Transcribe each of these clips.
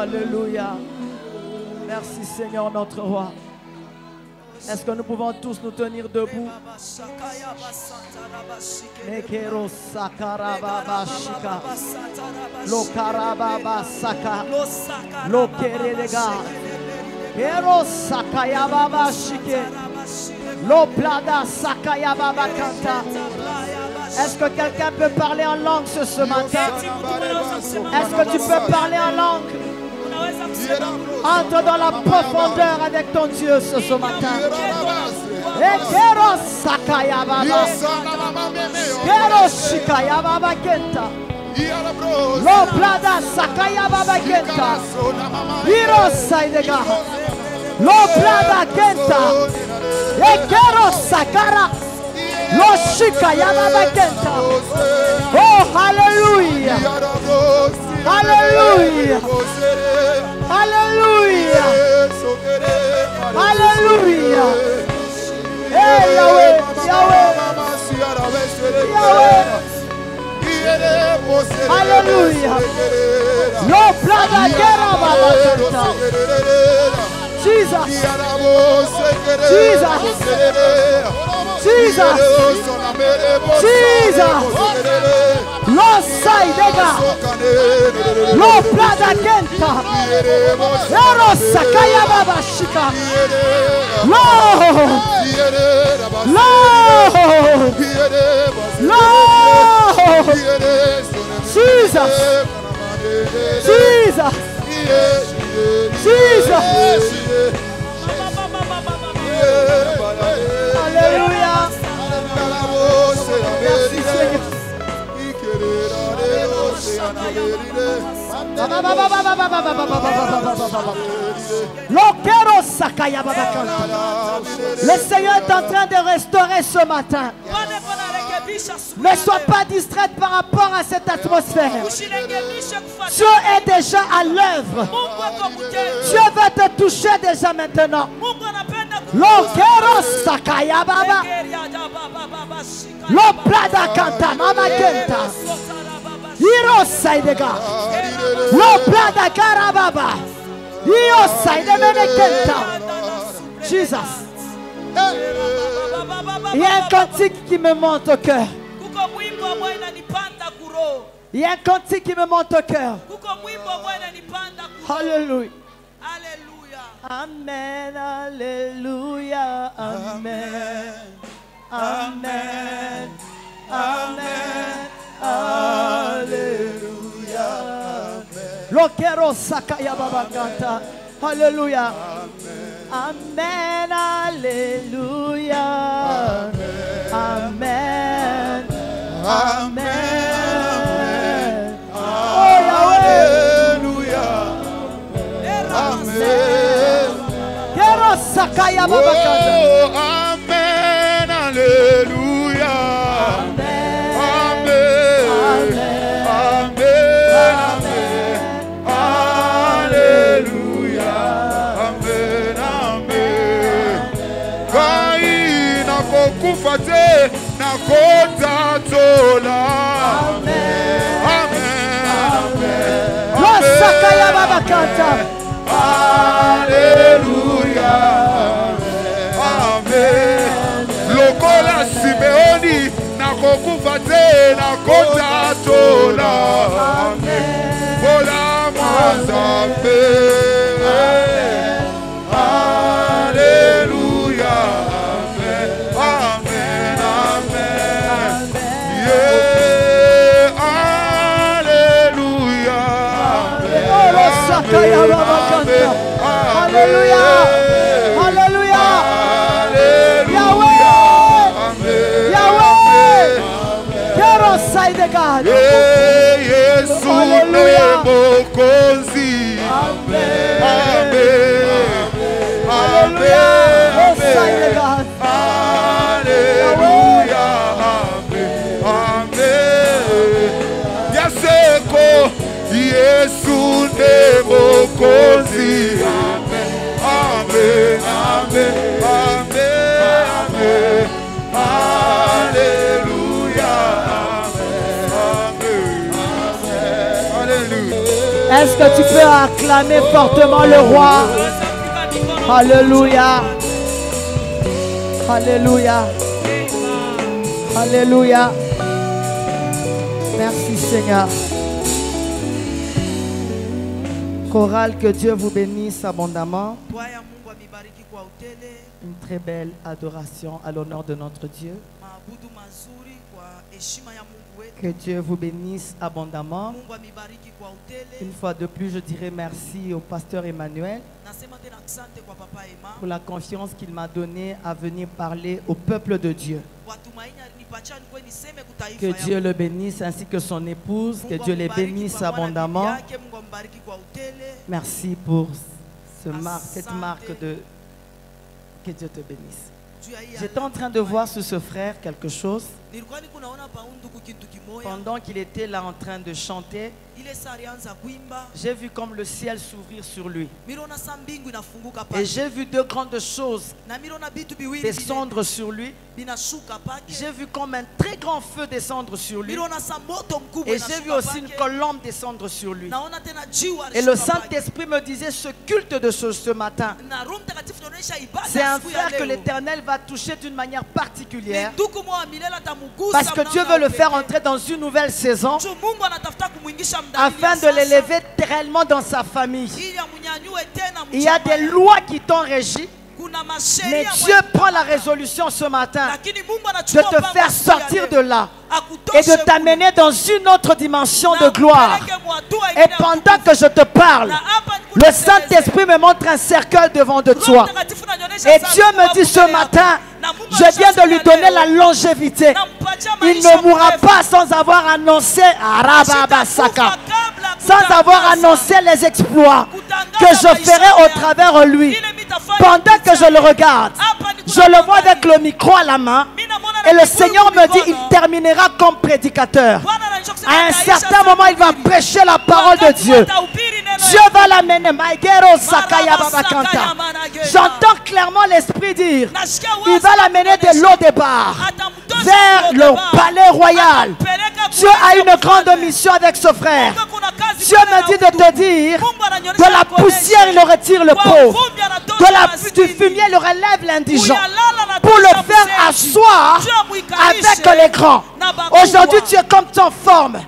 Alléluia. Merci Seigneur notre roi. Est-ce que nous pouvons tous nous tenir debout? Nekero sakarababa shika. Lo karababa saka. Lo kerelega. Kero sakayababa shike. Lo plada sakayababa kanta. Est-ce que quelqu'un peut parler en langue ce matin? Est-ce que tu peux parler en langue? Entre dans la profondeur avec ton Dieu ce matin. Ekero sakayababa. Kero shikayababa kenta. Lo plada sakayababa kenta. Hiro saidega. Lo plada kenta. Ekero sakara. Lo shikayababa kenta. Oh, hallelujah. Hallelujah. Hallelujah. Hallelujah. Hey Yahweh, Yahweh. Yahweh. Hallelujah. No plada kera baba kenta. Jesus. Jesus. Jesus. Jesus. Lo sai dega. Lo plada kenta. Ero sakaya baba shika. Lord. Lord. Lord. Jesus. Jesus. Jesus. Alléluia. Merci Seigneur. Le Seigneur est en train de restaurer ce matin. Ne sois pas distraite par rapport à cette atmosphère. Dieu est déjà à l'œuvre. Dieu va te toucher déjà maintenant. Lokero sakaya baba. Lo plada kanta mama kenta. Hiro saidega. Lo plada karababa. Hiro saide mene kenta. Jesus. Il y a un cantique qui me monte au cœur. Il y a un cantique qui me monte au cœur. Alléluia. Amen, alléluia, amen, amen, amen, alléluia. Lokero sakaya baba kanta, alléluia. Amen, alléluia, amen, amen. Oh Yahweh, amen. Kero sakaya baba kanta. Oh, amen, alléluia. Amen, amen, amen, alléluia. Amen, amen. Kaina kokufate na kotatola. Amen, amen, Lo sakaya baba kanta. Alléluia. Amen. Lokola Simeoni na kokufate na kotatola. Amen. Bola mazambe. Alléluia. Amen. Amen. Amen. Yeah. Alléluia. Lo sakaya baba kanta. Alléluia. Alléluia. Yahweh. Yahweh. Kero saidega. Yesu nemokozi. Amen. Amen. Alléluia. Amen. Amen. Yaseko Yesu nemokozi. Amen. Amen. Amen. Amen. Alléluia. Amen. Amen. Alléluia. Est-ce que tu peux acclamer fortement le roi? Alléluia. Alléluia. Alléluia. Merci Seigneur. Chorale, que Dieu vous bénisse abondamment. Une très belle adoration à l'honneur de notre Dieu. Que Dieu vous bénisse abondamment. Une fois de plus, je dirais merci au pasteur Emmanuel pour la confiance qu'il m'a donnée à venir parler au peuple de Dieu. Que Dieu le bénisse ainsi que son épouse. Que Dieu les bénisse abondamment. Merci pour cette marque de... Que Dieu te bénisse. J'étais en train de voir sur ce frère quelque chose. Pendant qu'il était là en train de chanter, j'ai vu comme le ciel s'ouvrir sur lui. Et j'ai vu deux grandes choses descendre sur lui. J'ai vu comme un très grand feu descendre sur lui. Et j'ai vu aussi une colombe descendre sur lui. Et le Saint-Esprit me disait, ce culte de ce matin, c'est un frère que l'Éternel va toucher d'une manière particulière. Parce que Dieu veut le faire entrer dans une nouvelle saison afin de l'élever réellement dans sa famille. Il y a des lois qui t'ont régi. Mais Dieu prend la résolution ce matin de te faire sortir de là et de t'amener dans une autre dimension de gloire. Et pendant que je te parle, le Saint-Esprit me montre un cercueil devant de toi. Et Dieu me dit ce matin, je viens de lui donner la longévité. Il ne mourra pas sans avoir annoncé sans avoir annoncé les exploits que je ferai au travers de lui. Pendant que je le regarde, je le vois avec le micro à la main. Et le Seigneur me dit, il terminera comme prédicateur. À un certain moment, il va prêcher la parole de Dieu. Dieu va l'amener. J'entends clairement l'Esprit dire, il va l'amener de l'O-Débar vers le palais royal. Dieu a une grande mission avec ce frère. Dieu me dit de te dire, de la poussière il retire le pauvre, du fumier il relève l'indigent, pour le faire asseoir avec les grands. Aujourd'hui tu es comme tu en forme,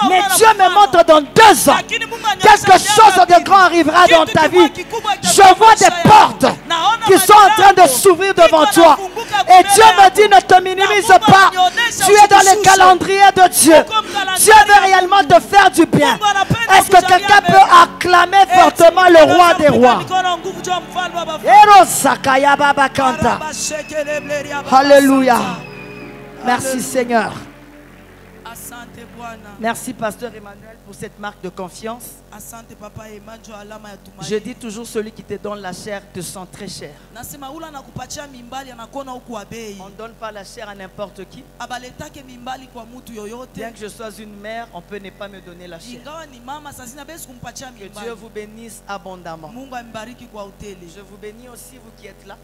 mais Dieu me montre dans 2 ans quelque chose de grand arrivera dans ta vie. Je vois des portes qui sont en train de s'ouvrir devant toi. Et Dieu me dit, ne te minimise pas. Tu es dans le calendrier de Dieu. Dieu veut réellement te faire du bien. Est-ce que quelqu'un peut acclamer fortement le roi des rois? Alléluia. Merci Seigneur. Merci Pasteur Emmanuel pour cette marque de confiance. Je dis toujours, celui qui te donne la chair te sent très cher. On ne donne pas la chair à n'importe qui. Bien que je sois une mère, on peut ne pas me donner la chair. Que Dieu vous bénisse abondamment. Je vous bénis aussi, vous qui êtes là.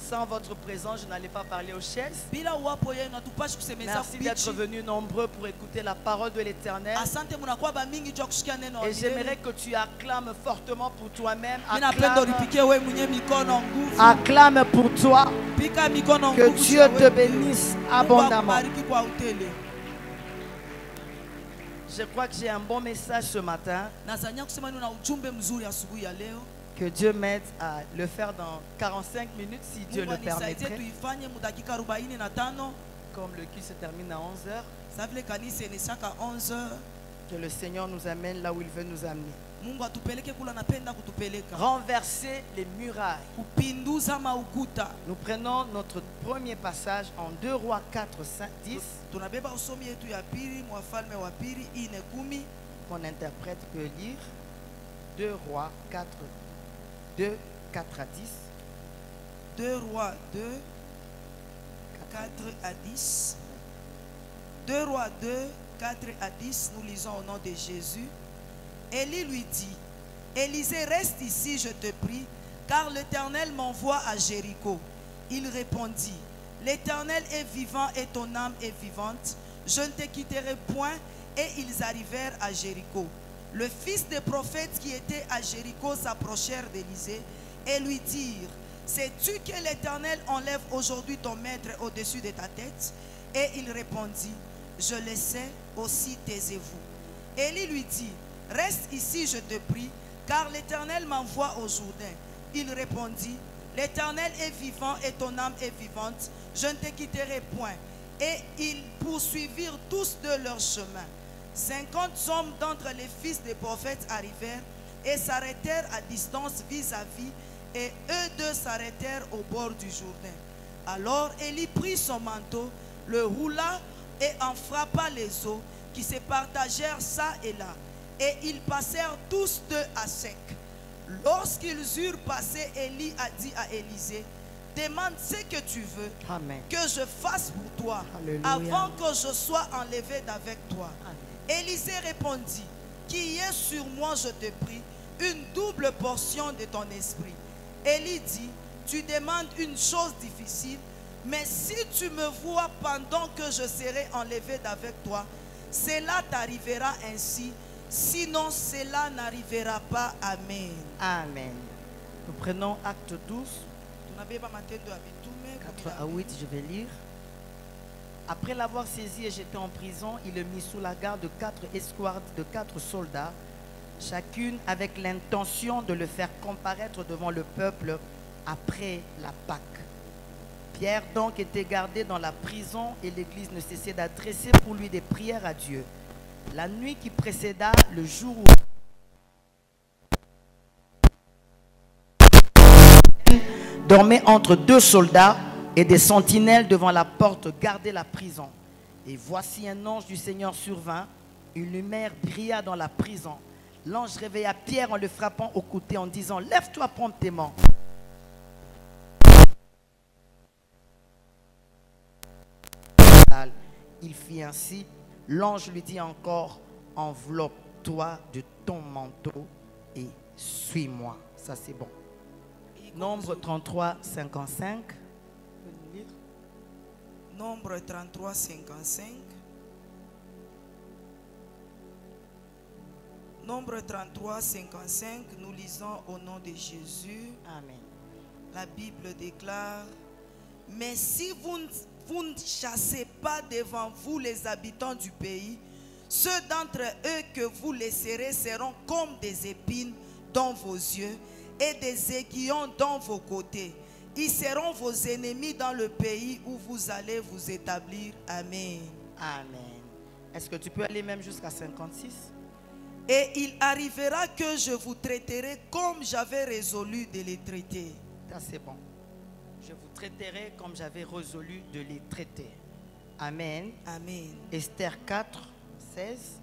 Sans votre présence, je n'allais pas parler aux chaises. Merci d'être venus nombreux pour écouter la parole de l'Éternel. Et j'aimerais que tu acclames fortement pour toi-même. Acclame pour toi. Que Dieu te bénisse abondamment. Je crois que j'ai un bon message ce matin. Que Dieu m'aide à le faire dans 45 minutes si Dieu le permettrait. Comme le culte se termine à 11h. Que le Seigneur nous amène là où il veut nous amener. Renverser les murailles. Nous prenons notre premier passage en 2 Rois 4, 10. Mon interprète peut lire 2 Rois 4, 2, 4 à 10. 2 Rois 2, 4 à 10. 2 Rois 2, 4 à 10, nous lisons au nom de Jésus. Élie lui dit, Élisée, reste ici, je te prie, car l'Éternel m'envoie à Jéricho. Il répondit, l'Éternel est vivant et ton âme est vivante. Je ne te quitterai point. Et ils arrivèrent à Jéricho. le fils des prophètes qui étaient à Jéricho s'approchèrent d'Élisée et lui dirent: sais-tu que l'Éternel enlève aujourd'hui ton maître au-dessus de ta tête? Et il répondit: je le sais, aussi taisez-vous. Élie lui dit: reste ici, je te prie, car l'Éternel m'envoie au Jourdain. Il répondit: l'Éternel est vivant et ton âme est vivante, je ne te quitterai point. Et ils poursuivirent tous de leur chemin. 50 hommes d'entre les fils des prophètes arrivèrent et s'arrêtèrent à distance vis-à-vis, et eux deux s'arrêtèrent au bord du Jourdain. Alors Élie prit son manteau, le roula et en frappa les eaux qui se partagèrent ça et là. Et ils passèrent tous deux à sec. Lorsqu'ils eurent passé, Élie a dit à Élisée: demande ce que tu veux. Amen. Que je fasse pour toi. Alléluia. Avant que je sois enlevé d'avec toi. Amen. Élisée répondit: qui est sur moi, je te prie, une double portion de ton esprit. Élie dit: tu demandes une chose difficile, mais si tu me vois pendant que je serai enlevé d'avec toi, cela t'arrivera ainsi. Sinon, cela n'arrivera pas. Amen. Amen. Nous prenons acte 12. 4 à 8, je vais lire. Après l'avoir saisi et jeté en prison, il le mit sous la garde de 4 escouades de 4 soldats, chacune avec l'intention de le faire comparaître devant le peuple après la Pâque. Pierre donc était gardé dans la prison et l'Église ne cessait d'adresser pour lui des prières à Dieu. La nuit qui précéda le jour où dormait entre 2 soldats et des sentinelles devant la porte gardaient la prison. Et voici un ange du Seigneur survint, une lumière brilla dans la prison. L'ange réveilla Pierre en le frappant au côté en disant: lève-toi promptement. Il fit ainsi. L'ange lui dit encore: enveloppe-toi de ton manteau et suis-moi. Ça c'est bon. Nombre 33, 55. Nombre 33, 55. Nombre 33, 55. Nous lisons au nom de Jésus. Amen. La Bible déclare: mais si vous ne chassez pas devant vous les habitants du pays, ceux d'entre eux que vous laisserez seront comme des épines dans vos yeux et des aiguillons dans vos côtés. Ils seront vos ennemis dans le pays où vous allez vous établir. Amen. Amen. Est-ce que tu peux aller même jusqu'à 56? Et il arrivera que je vous traiterai comme j'avais résolu de les traiter. Ça c'est bon. Je vous traiterai comme j'avais résolu de les traiter. Amen. Amen. Esther 4, 16.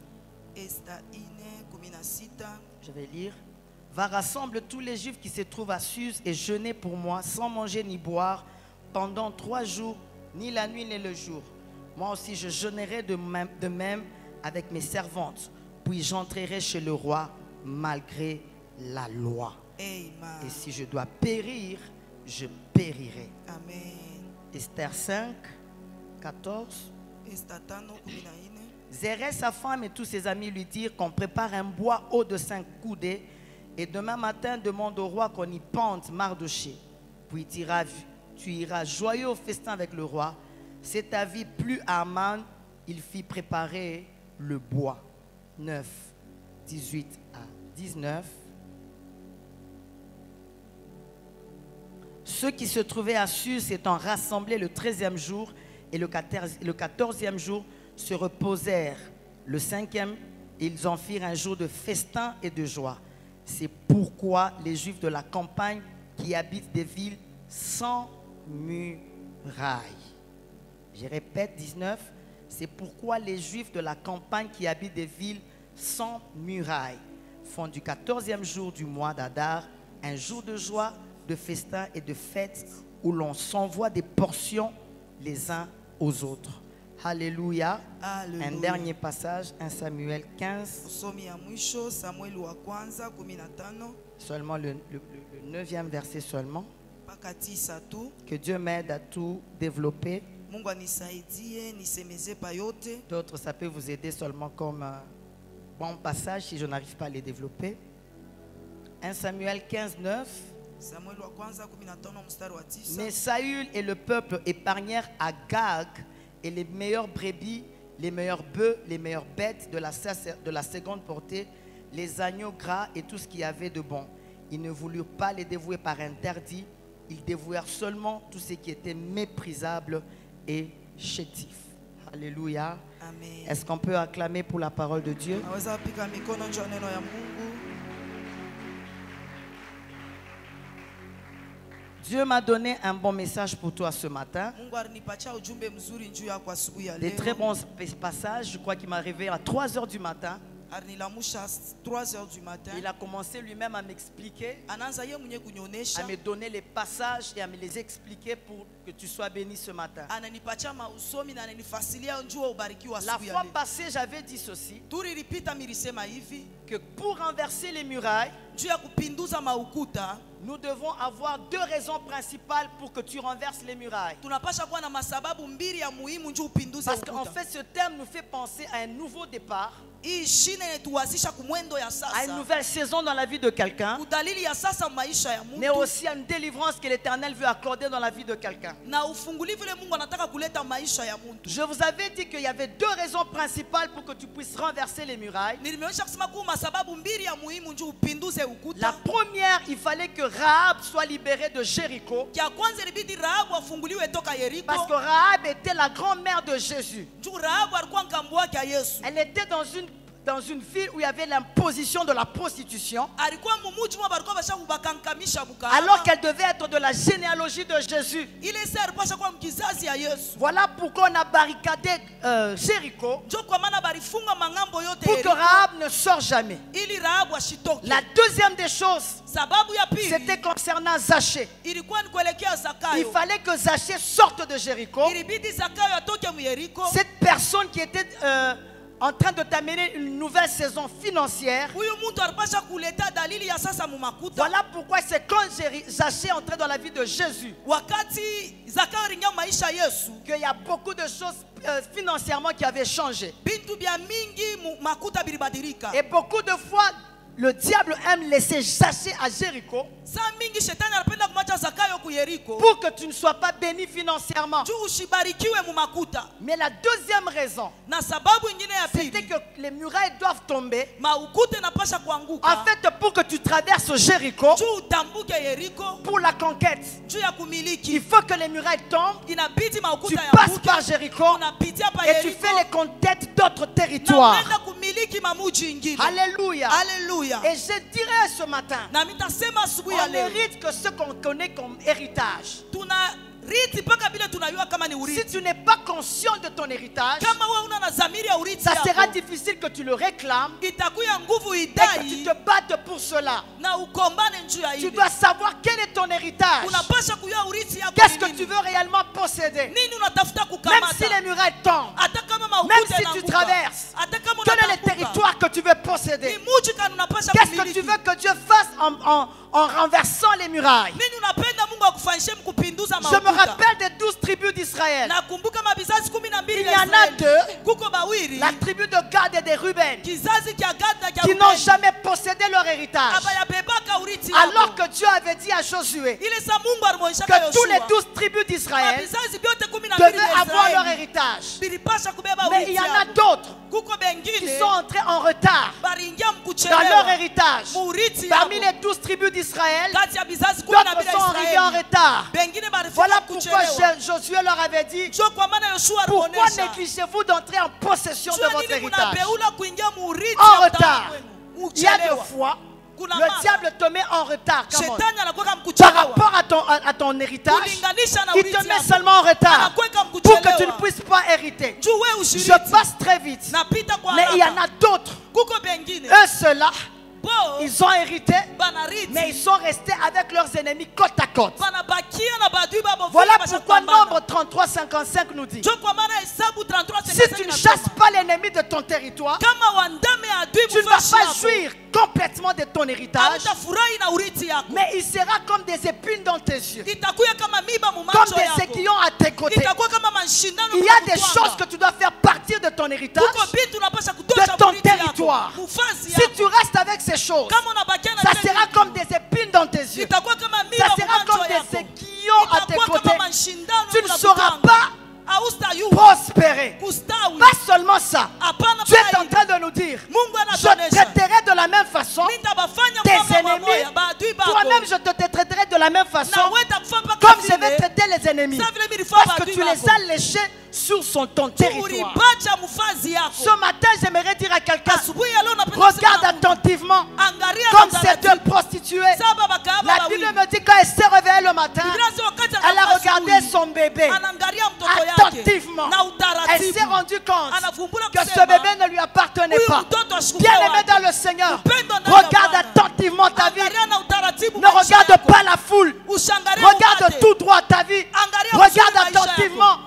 Je vais lire. Va rassemble tous les Juifs qui se trouvent à Suse et jeûner pour moi sans manger ni boire pendant 3 jours, ni la nuit ni le jour. Moi aussi je jeûnerai de même avec mes servantes. Puis j'entrerai chez le roi malgré la loi. Amen. Et si je dois périr, je périrai. Amen. Esther 5, 14. Zérès, sa femme et tous ses amis lui dirent qu'on prépare un bois haut de 5 coudées et demain matin demande au roi qu'on y pende Mardoché. Puis tu iras joyeux au festin avec le roi. C'est avis plus à Aman, il fit préparer le bois. 9, 18 à 19. Ceux qui se trouvaient à Suse étant rassemblés le 13e jour et le 14e jour se reposèrent. Le 5e, ils en firent un jour de festin et de joie. C'est pourquoi les Juifs de la campagne qui habitent des villes sans murailles. Je répète, 19. C'est pourquoi les Juifs de la campagne qui habitent des villes sans murailles font du 14e jour du mois d'Adar un jour de joie, de festin et de fête où l'on s'envoie des portions les uns aux autres. Alléluia. Alléluia. Un dernier passage, 1 Samuel 15. Seulement le 9e verset seulement. Que Dieu m'aide à tout développer. Mungu anisaidie nisemeze pa yote. D'autres, ça peut vous aider seulement comme bon passage si je n'arrive pas à les développer. 1 Samuel 15, 9. Samuel wa kwanza 15 mstari wa 10. Mais Saül et le peuple épargnèrent à Gag et les meilleures brebis, les meilleurs bœufs, les meilleures bêtes de la seconde portée, les agneaux gras et tout ce qu'il y avait de bon. Ils ne voulurent pas les dévouer par interdit. Ils dévouèrent seulement tout ce qui était méprisable et chétif. Alléluia. Amen. Est-ce qu'on peut acclamer pour la parole de Dieu? Naweza pika mikono nje ya neno ya Mungu. Dieu m'a donné un bon message pour toi ce matin. Mungu alinipatia ujumbe mzuri juu yako asubuhi ya Des leo. très bons passages. Je crois qu'il m'a réveillé à 3 h du matin. Alinilamusha 3h du matin. Il a commencé lui-même à m'expliquer, Anaanza yeye mwenyewe kunionyesha. à me donner les passages et à me les expliquer pour que tu sois béni ce matin. Ananipatia mausomi na ananifasilia njoo ubarikiwa La asubuhi ya fois leo. passée, j'avais dit ceci, Tulilipita milisema hivi que pour renverser les murailles, juu ya kupinduza maukuta nous devons avoir 2 raisons principales pour que tu renverses les murailles. tunapasha kuwa na masababu mbili ya muhimu njoo upinduze Parce qu'en ukuta. fait, ce terme nous fait penser à un nouveau départ, Hii shina inatuwazisha kumwendo ya à une sasa. nouvelle saison dans la vie de quelqu'un, Udalili ya sasa maisha ya mais mtu aussi à une délivrance que l'Éternel veut accorder dans la vie de quelqu'un. na ufungulivu ile Mungu anataka kuleta maisha ya mtu. Je vous avais dit qu'il y avait 2 raisons principales pour que tu puisses renverser les murailles. Nilimeonyesha kusema kuwa masababu mbili ya muhimu njoo upinduze La ukuta. première, il fallait que Rahab soit libérée de Jéricho, Kia kwanza ilibidi Rahabu afunguliwe toka Yeriko. parce que Rahab était la grand-mère de Jésus. Njoo Rahabu alikuwa nkambo wake ya Yesu. Elle était dans une ville où il y avait l'imposition de la prostitution, Alikuwa mumuji mwa balikuwa basha kubakankamisha buka. alors qu'elle devait être de la généalogie de Jésus. Ile sasa alipasha kuwa mkizazi ya Yesu. Voilà pourquoi on a barricadé Jéricho, Njoo kwa maana balifunga mangambo yote pour que Yeriko. Rahab ne sorte jamais. Ili Rahabu ashitoke. La deuxième des choses, Sababu ya c'était pili concernant Zachée. ilikuwa ni kuelekea Il Zakayo. fallait que Zachée sorte de Jéricho. Ilibidi Zakayo atoke mu Yeriko. Cette personne qui était en train de t'amener une nouvelle saison financière. Huyu mtu alipasha kuleta dalili ya sasa mu makuta. Voilà pourquoi c'est quand Zachée est entré dans la vie de Jésus Wakati Zakayo ringa maisha Yesu, qu'il y a beaucoup de choses financièrement qui avaient changé. bintu bya mingi mu makuta bilibadilika. Et beaucoup de fois, le diable aime laisser Zachée à Jéricho Saa mingi shetani anapenda kumacha Zakayo ku Yeriko. pour que tu ne sois pas béni financièrement. Juu ushibarikiwe mu makuta. Mais la deuxième raison, Na sababu ingine ya c'était pili, que les murailles doivent tomber. maukuta inapasha kuanguka. En fait, pour que tu traverses Jéricho, Juu utambuke Yeriko, pour la conquête, juu ya il kumiliki. faut que les murailles tombent. Inabidi Tu maukuta passes par yanguke. Jéricho Unapitia pa et tu Yeriko. fais les conquêtes d'autres Na territoires. unaenda kumiliki mamuji ingine. Alléluia. Haleluya. Et je dirais ce matin, Na mitasema asubuhi ya on leo, hérite que ce qu'on connaît comme héritage. tuna riti mpaka vile tunajua kama ni Si urithi. tu n'es pas conscient de ton héritage, Kama wewe una na dhamiri ya urithi ça sera yako, difficile que tu le réclames itakuya nguvu et que tu idai te battes pour cela. na ukombane njuu ya Tu ile. dois savoir quel est ton héritage. Unapasha kujua urithi yako Qu'est-ce ni que nini. tu veux réellement posséder. Nini unatafuta Même kukamata? si les murailles tombent, Hata kama même maukuta si tu yanaanguka, traverses, hata kama quel est le unatambuka, territoire que tu veux ni posséder. muji kani unapasha Qu'est-ce que kumiliki. tu veux que Dieu fasse en renversant les murailles. Nini unapenda Mungu akufanyishe mkupinduza Je me maukuta? rappelle des 12 tribus d'Israël. Nakumbuka mabizazi 12 Il y ya en a Israeli. deux, Kuko bawili, la tribu de Gad et de Ruben, kizazi kia Gad na kia qui n'ont Rubeni. jamais possédé leur héritage. Abayabebaka urithi Alors yako. que Dieu avait dit à Josué Ile sa Mungu alimwonyesha que tous les Yoshua. 12 tribus d'Israël Mabizazi vyote 12 devaient ya avoir leur Israeli héritage. bilipasha kubeba Mais il urithi y en a yako. d'autres Kuko qui bengine sont entrés en retard baringia dans leur mkuchelewa héritage. murithi Parmi yako. les 12 tribus d'Israël, Kati ya bizazi 12 d'autres sont arrivés en Israeli retard. bengine barifika Voilà pourquoi kuchelewa. Josué leur avait dit, Njo kwa maana Yoshua pourquoi alionyesha négligez-vous d'entrer en possession de jua votre nini héritage? munabeula kuingia murithi En ya retard. utawala wenu. Il y a des Uchelewa. fois, Kuna le mara diable te met en retard. Come on. shetani anakuweka Par mkuchelewa rapport à ton héritage, kulinganisha na il te urithi met yako. seulement en retard Anakuweka pour que tu ne mkuchelewa puisses pas hériter. juu wewe Je ushiriki passe très vite. napita kwa Mais il y en a haraka. d'autres. Kuko bengine Eux, ceux-là, bo ils ont hérité, banariti mais ils sont restés avec leurs ennemis côte à côte. banabakia na badui babo Voilà vile pourquoi bashapambana. Nombre 33-55 nous dit, Njo kwa maana Hesabu 33 si tu ne chasses pas l'ennemi de ton territoire, kama wandame adui tu ne vas mfashi pas yako, jouir complètement de ton héritage, hautafurahi na urithi yako. mais il sera comme des épines dans tes yeux, Itakuya kama miba mu comme macho des yako. aiguillons à tes côtés. Itakuwa kama mashindano Il y a kwa des kutwanga. choses que tu dois faire partir de ton héritage, Kuko vitu unapasha kutosha de ton urithi yako. territoire, si tu restes avec ces choses, ça sera comme des épines dans tes yeux. Ça sera comme des aiguillons à tes côtés. Tu ne sauras pas prospérer. Pas seulement ça. Tu es en train de nous dire, je traiterai de la même façon tes ennemis. Toi-même, je te traiterai de la même façon comme je vais traiter les ennemis. Parce que tu les as léchés sur ton territoire. Ce matin, j'aimerais dire à quelqu'un, regarde attentivement comme ces deux prostituées. La Bible me dit, quand elle s'est réveillée le matin, elle a regardé son bébé attentivement. Elle s'est rendue compte que ce bébé ne lui appartenait pas. Bien-aimé dans le Seigneur, regarde attentivement ta vie. Ne regarde pas la foule. Regarde tout droit ta vie. Regarde attentivement.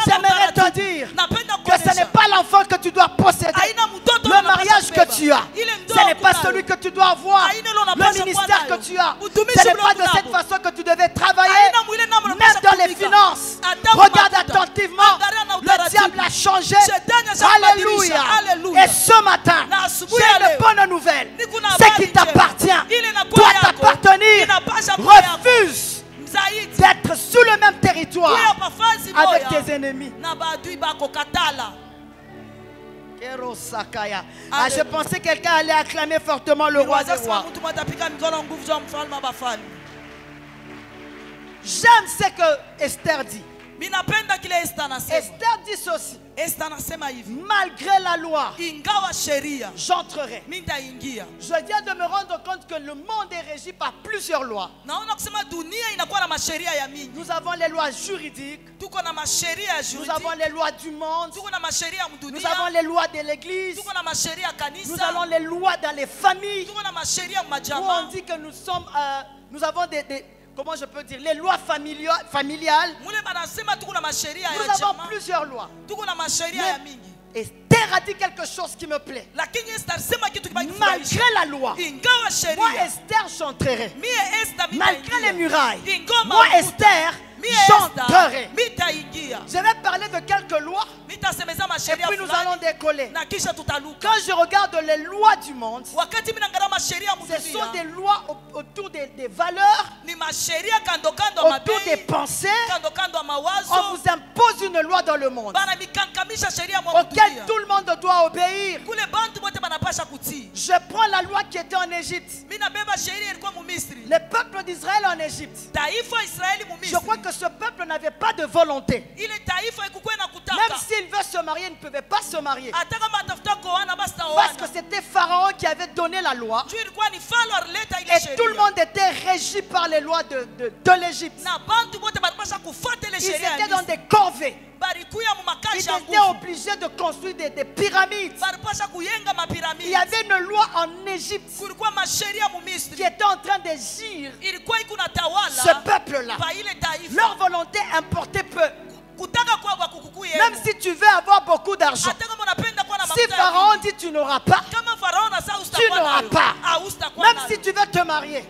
J'aimerais te dire que ce n'est pas l'enfant que tu dois posséder. Le mariage que tu as, ce n'est pas celui que tu dois avoir. Le ministère que tu as, ce n'est pas de cette façon que tu devais travailler. Même dans les finances, regarde attentivement. Le diable a changé. Alléluia. Et ce matin, j'ai une bonne nouvelle. Ce qui t'appartient doit t'appartenir. Refuse d'être sous le même territoire avec tes ennemis. Ah, je pensais que quelqu'un allait acclamer fortement le roi des rois. J'aime ce que Esther dit. Esther dit ceci. Malgré la loi, j'entrerai. Je viens de me rendre compte que le monde est régi par plusieurs lois. Nous avons les lois juridiques. Nous avons les lois du monde. Nous avons les lois de l'église. Nous avons les lois dans les familles. Où on dit que nous avons comment je peux dire, les lois familiales. Nous avons plusieurs lois. Mais Esther a dit quelque chose qui me plaît. Malgré la loi, moi Esther j'entrerai. Malgré les murailles, moi Esther j'entrerai. Je vais parler de quelques lois et puis nous allons décoller. Quand je regarde les lois du monde, ce sont des lois autour des valeurs, autour des pensées. On vous impose une loi dans le monde auquel tout le monde doit obéir. Je prends la loi qui était en Égypte. Le peuple d'Israël en Égypte. Je crois que ce peuple n'avait pas de volonté. Même s'il veut se marier, il ne pouvait pas se marier. Parce que c'était Pharaon qui avait donné la loi. Et tout le monde était régi par les lois de l'Égypte. Ils étaient dans des corvées. Ils étaient obligés de construire des pyramides. Il y avait une loi en Égypte qui était en train d'agir ce peuple-là. Leur volonté importait peu. Même si tu veux avoir beaucoup d'argent, si Pharaon dit tu n'auras pas, tu n'auras pas. Même si tu veux te marier,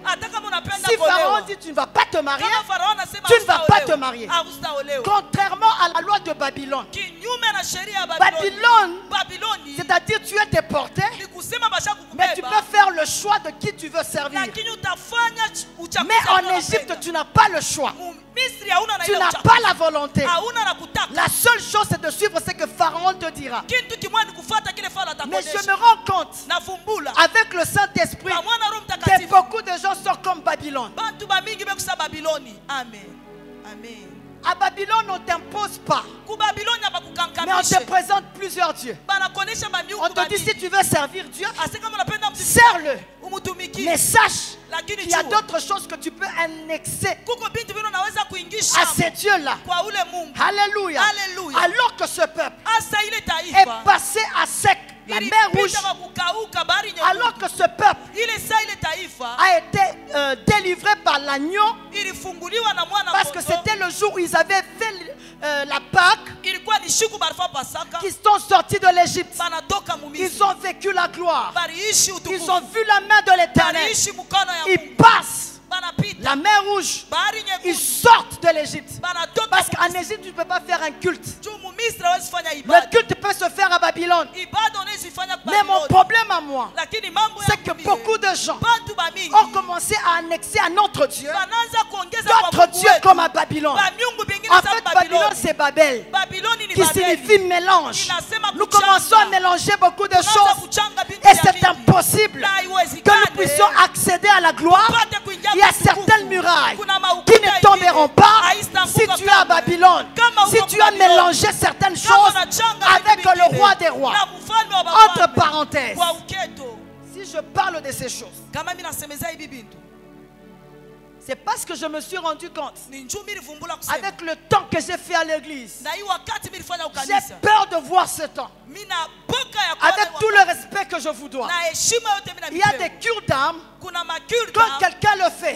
si Pharaon dit tu ne vas pas te marier, tu ne vas pas te marier. Contrairement à la loi de Babylone. Babylone, c'est-à-dire tu es déporté, mais tu peux faire le choix de qui tu veux servir. Mais en Égypte, tu n'as pas le choix. Tu n'as pas la volonté. La seule chose, c'est de suivre ce que Pharaon te dira. Mais je me rends compte, avec le Saint-Esprit, que beaucoup de gens sont comme Babylone. Amen. Amen. À Babylone, on ne t'impose pas. Mais on te présente plusieurs dieux. On te dit si tu veux servir Dieu, sers-le. Mais sache qu'il y a d'autres choses que tu peux annexer à ces dieux-là. Alléluia. Alors que ce peuple est passé à sec la mer Rouge, alors que ce peuple a été délivré par l'agneau, parce que c'était le jour où ils avaient fait la Pâque, qu'ils sont sortis de l'Égypte. Ils ont vécu la gloire. Ils ont vu la main de l'Éternel. Ils passent la mer rouge, ils sortent de l'Égypte. Parce qu'en Égypte, tu ne peux pas faire un culte. Le culte peut se faire à Babylone. Mais mon problème à moi, c'est que beaucoup de gens ont commencé à annexer à notre Dieu d'autres dieux comme à Babylone. En fait, Babylone, c'est Babel, qui signifie mélange. Nous commençons à mélanger beaucoup de choses et c'est impossible que nous puissions accéder à la gloire. Il y a certaines murailles qui ne tomberont pas si tu es à Babylone, si tu as mélangé certaines choses avec le roi des rois. Entre parenthèses, si je parle de ces choses, c'est parce que je me suis rendu compte, avec le temps que j'ai fait à l'église, j'ai peur de voir ce temps. Avec tout le respect que je vous dois, il y a des cures d'âme. Quand quelqu'un le fait,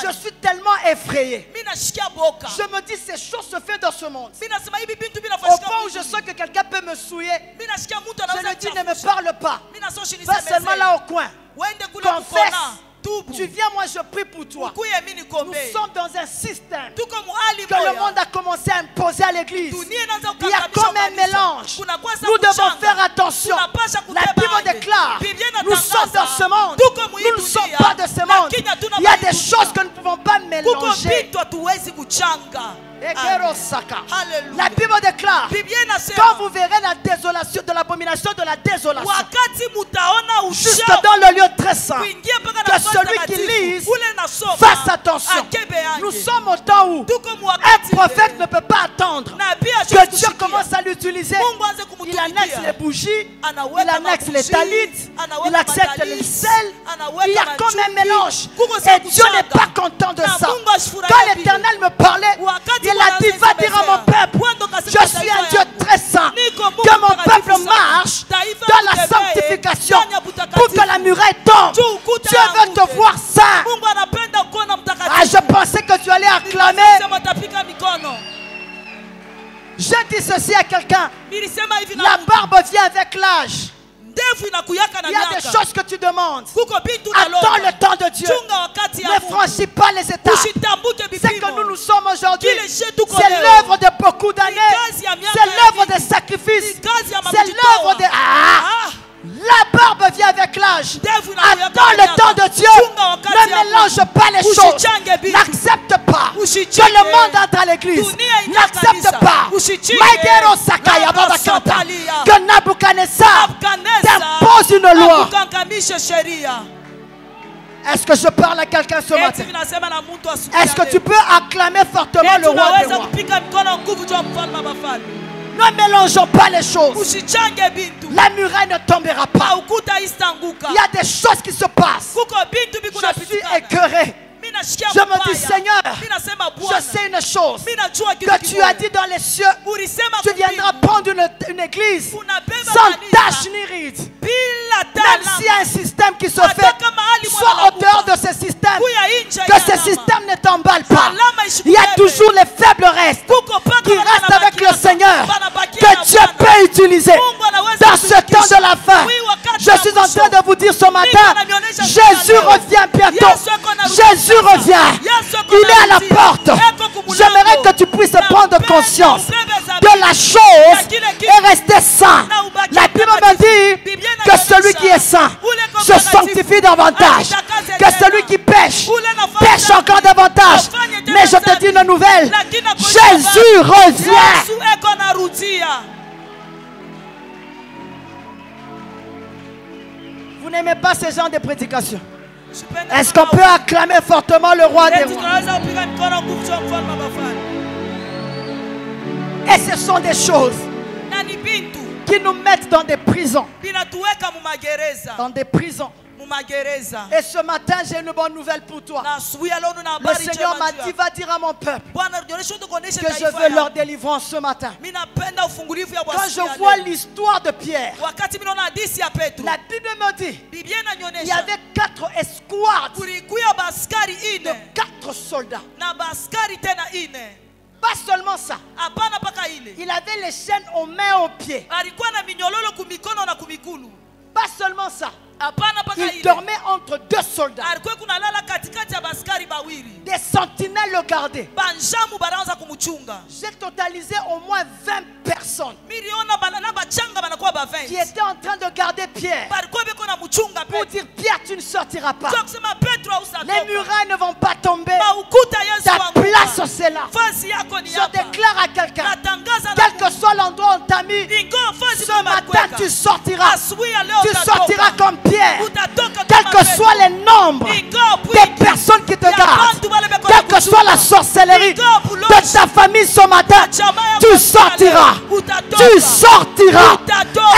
je suis tellement effrayé. Je me dis, ces choses se font dans ce monde. Au point où je sens que quelqu'un peut me souiller, je lui dis, ne me parle pas. Pas seulement là au coin. Confesse. Tu viens, moi je prie pour toi. Nous sommes dans un système que le monde a commencé à imposer à l'église. Il y a comme un mélange. Nous devons faire attention. La Bible déclare, nous sommes dans ce monde. Nous ne sommes pas de ce monde. Il y a des choses que nous ne pouvons pas mélanger. La Bible déclare, quand vous verrez la désolation de l'abomination de la désolation, juste dans le lieu très saint, que celui qui lise fasse attention. Nous sommes au temps où un prophète ne peut pas attendre que Dieu commence à l'utiliser. Il annexe les bougies, il annexe les talites, il accepte les sels. Il y a comme un mélange et Dieu n'est pas content de ça. Quand l'Éternel me parlait, il a dit, va dire à mon peuple, je suis un Dieu très saint, que mon peuple marche dans la sanctification pour que la muraille tombe. Dieu veut te voir saint. Ah, je pensais que tu allais acclamer. Je dis ceci à quelqu'un, la barbe vient avec l'âge. Il y a des choses que tu demandes. Attends le temps de Dieu. Ne franchis pas les étapes. C'est que nous sommes aujourd'hui. C'est l'œuvre de beaucoup d'années. C'est l'œuvre de sacrifices. C'est l'œuvre de... La barbe vient avec l'âge. Attends le temps de Dieu. Ne mélange pas les choses. N'accepte pas que le monde entre à l'église. N'accepte pas que Nabuchodonosor t'impose une loi. Est-ce que je parle à quelqu'un ce matin? Est-ce que tu peux acclamer fortement le roi des rois? Ne mélangeons pas les choses. La muraille ne tombera pas. Il y a des choses qui se passent. Je suis écœuré. Je me dis, Seigneur, je sais une chose, que tu as dit dans les cieux, tu viendras prendre une église sans tache ni ride. Même s'il y a un système qui se fait, sois au dehors de ce système, que ce système ne t'emballe pas. Il y a toujours les faibles restes qui restent avec le Seigneur, que Dieu peut utiliser dans ce temps de la fin. Je suis en train de vous dire ce matin, Jésus revient bientôt. Jésus revient. Il est à la porte. J'aimerais que tu puisses prendre conscience que la chose est restée sainte. La Bible me dit que celui qui est saint se sanctifie davantage. Que celui qui pêche, pêche encore davantage. Mais je te dis une nouvelle. Jésus revient. Vous n'aimez pas ce genre de prédication? Est-ce qu'on peut acclamer fortement le roi des rois? Et ce sont des choses qui nous mettent dans des prisons. Dans des prisons. Et ce matin, j'ai une bonne nouvelle pour toi. Le Seigneur m'a dit, va dire à mon peuple que je veux leur délivrance ce matin. Quand je vois l'histoire de Pierre, la Bible me dit, il y avait 4 escouades de 4 soldats. Pas seulement ça, il avait les chaînes aux mains et aux pieds. Pas seulement ça, il dormait entre 2 soldats. Des sentinelles le gardaient. banjamu banaanza kumuchunga. J'ai totalisé au moins 20 personnes Miliona na bachanga banakuwa ba 20 qui étaient en train de garder Pierre balikuwa beko na muchunga pour dire Pierre, tu ne sortiras pas. Sio kusema Petro usatoka. Les murailles ne vont pas tomber. Ukuta Yesu Ta wangu. place c'est là. Fasi yako ni Je hapa. déclare à quelqu'un, Natangaza na quel que soit l'endroit où on t'a mis, ingo fasi ce matin tu sortiras. Asubuhi ya leo Tu utatoka. sortiras comme Pierre. Utatoka Quel kama que Petro. soit les nombres des personnes qui te gardent, quelle que soit la sorcellerie de ta famille ce matin, tu sortiras. Tu sortiras.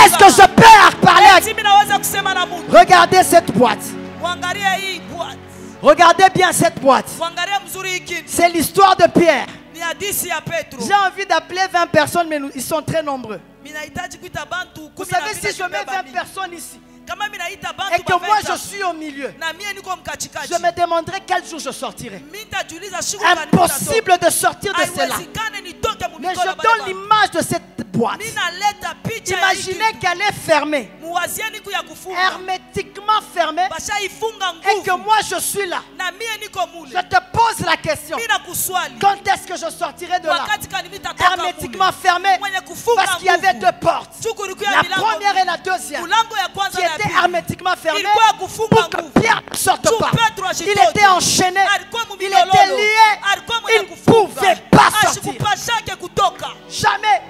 Est-ce que je peux parler à... Mimi naweza kusema na Mungu. Regardez cette boîte. Muangalia hii boîte. Regardez bien cette boîte. Muangalia mzuri hii kitu. C'est l'histoire de Pierre. Ni hadithi ya Petro. J'ai envie d'appeler 20 personnes, mais ils sont très nombreux. Minahitaji kuita bantu Vous 10 savez, si je mets 20 personnes ici, kama mimi naita bantu et que moi je 20, suis au milieu, na mie niko mkatikati. je me demanderai quel jour je sortirai. Mimi nitajiuliza siku gani Impossible de sortir de cela. haiwezekani nitoke mu Mais mikono je ya donne baba. l'image de cette boîte. Mimi naleta picha ya hii Imaginez kitu. qu'elle est fermée, Muwazieni ku ya kufunga. hermétiquement fermée, Bashaifunga et que nguvu. moi je suis là. Na mie niko mule. Je te pose la question. Mimi nakuswali. Quand est-ce que je sortirai de là? Wakati kani nitatoka Hermétiquement mule. fermée, Mwenye kufunga parce qu'il y avait nguvu. deux portes. Chuku ilikuwa La milango première et la deuxième, Mulango ya kwanza qui na ya étaient pili. hermétiquement fermées Ilikuwa kufunga pour que nguvu. Pierre ne sorte Tu pas. Petro Il ashitoke. était enchaîné, Alikuwa il mumilololo. était lié, Alikuwa mwenye il ne kufunga. pouvait pas sortir. Ashikupashake kutoka. Jamais.